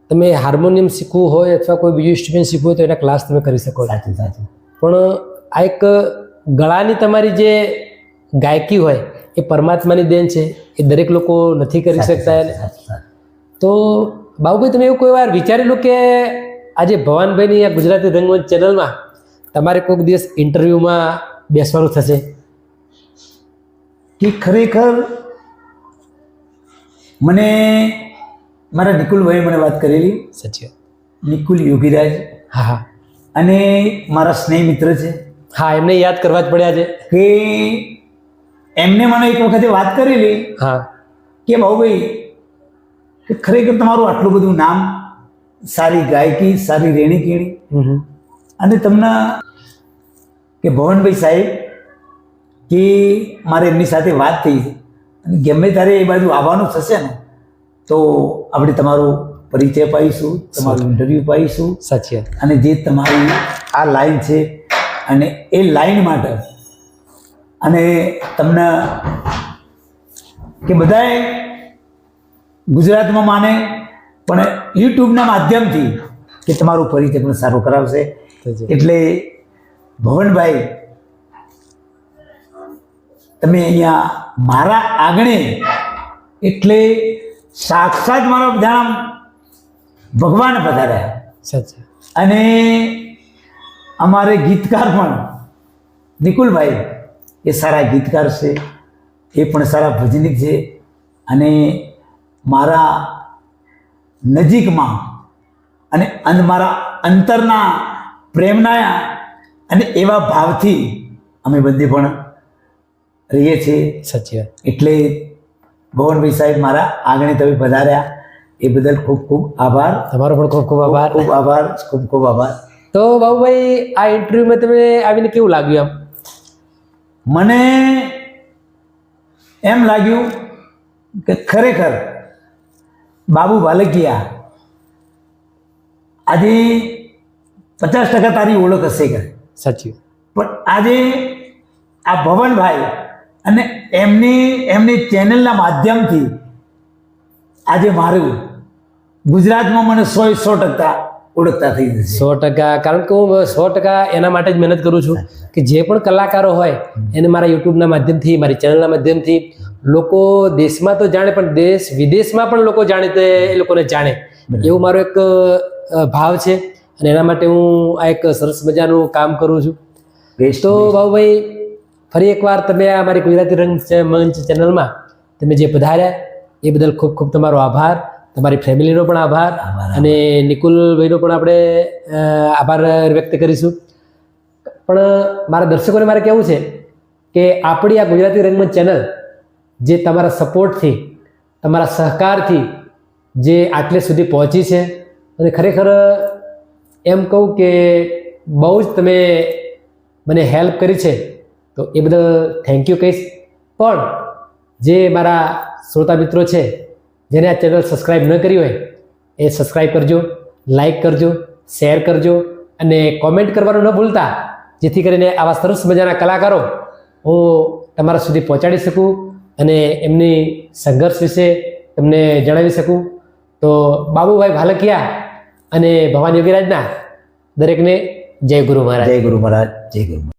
તમે હાર્મોનિયમ શીખવું હોય અથવા કોઈ બીજું ઇન્સ્ટ્રુમેન્ટ શીખવું હોય તો એના ક્લાસ તમે કરી શકો છો.
સાચું સાચું.
પણ આ એક ગળાની તમારી જે ગાયકી હોય એ પરમાત્માની દેન છે. એ દરેક લોકો નથી કરી શકતા. તો બાબુભાઈ, તમે એવું કોઈ વાર વિચારેલું કે આજે ભવાનભાઈની આ ગુજરાતી રંગમંચ ચેનલમાં તમારે કોઈક દિવસ ઇન્ટરવ્યૂમાં બેસવાનું થશે?
કે ખરેખર મને મારા નિકુલભાઈ મને વાત કરેલી.
સાચી.
નિકુલ યોગીરાજ,
હા હા
અને મારા સ્નેહ મિત્ર છે.
હા, એમને યાદ કરવા જ પડ્યા છે.
કે એમને મને એક વખતે વાત કરેલી
હા
કે બાબુભાઈ, કે ખરેખર તમારું આટલું બધું નામ, સારી ગાયકી, સારી રેણી કેણી, અને તમને કે ભવનભાઈ સાહેબ કે મારે એમની સાથે વાત થઈ છે, અને ગમે ત્યારે એ બાજુ આવવાનું થશે ને તો આપણે તમારો પરિચય પાઈશું, તમારું ઇન્ટરવ્યૂ પાઈશું.
સાચી.
અને જે તમારી આ લાઈન છે અને એ લાઈન માટે અને તમને કે બધાએ ગુજરાતમાં માને પણ યુટ્યુબના માધ્યમથી કે તમારું પરિચય પણ સારું કરાવશે. એટલે ભવનભાઈ, તમે અહીંયા મારા આંગણે એટલે સાક્ષાત મારો જાણ ભગવાન પધાર્યા.
સાચી.
અને અમારે ગીતકાર પણ નિકુલભાઈ એ સારા ગીતકાર છે, એ પણ સારા ભજનિક છે, અને મારા નજીકમાં અને મારા અંતરના પ્રેમના અને એવા ભાવથી અમે બંને પણ રહીએ છીએ.
સાચી.
એટલે ભવનભાઈ સાહેબ, મારા આંગણે તમે પધાર્યા એ બદલ ખૂબ ખૂબ આભાર.
તમારો પણ ખૂબ ખૂબ આભાર.
ખૂબ આભાર, ખૂબ ખૂબ આભાર.
તો બાબુભાઈ, આ ઇન્ટરવ્યુમાં તમને આવીને કેવું લાગ્યું?
મને એમ લાગ્યું કે ખરેખર બાબુ ભાલકિયા આજે 50% તારી ઓળખ હશે કે,
સાચી
પણ આજે આ ભવનભાઈ અને એમની ચેનલના માધ્યમથી આજે મારું ગુજરાતમાં મને 100% ઓળખતા થઈ જશે.
100%. કારણ કે હું 100% એના માટે જ મહેનત કરું છું કે જે પણ કલાકારો હોય એને મારા યુટ્યુબના માધ્યમથી, મારી ચેનલના માધ્યમથી લોકો દેશમાં તો જાણે, પણ દેશ વિદેશમાં પણ લોકો જાણે, તે એ લોકોને જાણે એવું મારો એક ભાવ છે. અને એના માટે હું આ એક સરસ મજાનું કામ કરું છું. તો બાબુભાઈ, ફરી એકવાર તમે આ મારી ગુજરાતી રંગમંચ ચેનલમાં તમે જે પધાર્યા એ બદલ ખૂબ ખૂબ તમારો આભાર. તમારી ફેમિલીનો પણ આભાર, અને નિકુલભાઈનો પણ આપણે આભાર વ્યક્ત કરીશું. પણ મારા દર્શકોને મારે કહેવું છે કે આપણી આ ગુજરાતી રંગમંચ ચેનલ જે તમારા સપોર્ટથી, તમારા સહકારથી જે આટલે સુધી પહોંચી છે, અને ખરેખર એમ કહું કે બહુ જ તમે મને હેલ્પ કરી છે, તો એ બદલ થેન્ક યુ કહીશ. પણ જે મારા શ્રોતા મિત્રો છે જેને આ ચેનલ સબસ્ક્રાઈબ ન કરી હોય એ સબસ્ક્રાઈબ કરજો, લાઈક કરજો, શેર કરજો, અને કોમેન્ટ કરવાનું ન ભૂલતા, જેથી કરીને આવા સરસ મજાના કલાકારો હું તમારા સુધી પહોંચાડી શકું અને એમની સંઘર્ષ વિશે તમને જણાવી શકું. તો બાબુભાઈ ભાલકિયા અને ભવાની યોગીરાજના દરેકને જય ગુરુ મહારાજ.
જય ગુરુ મહારાજ. જય ગુરુ.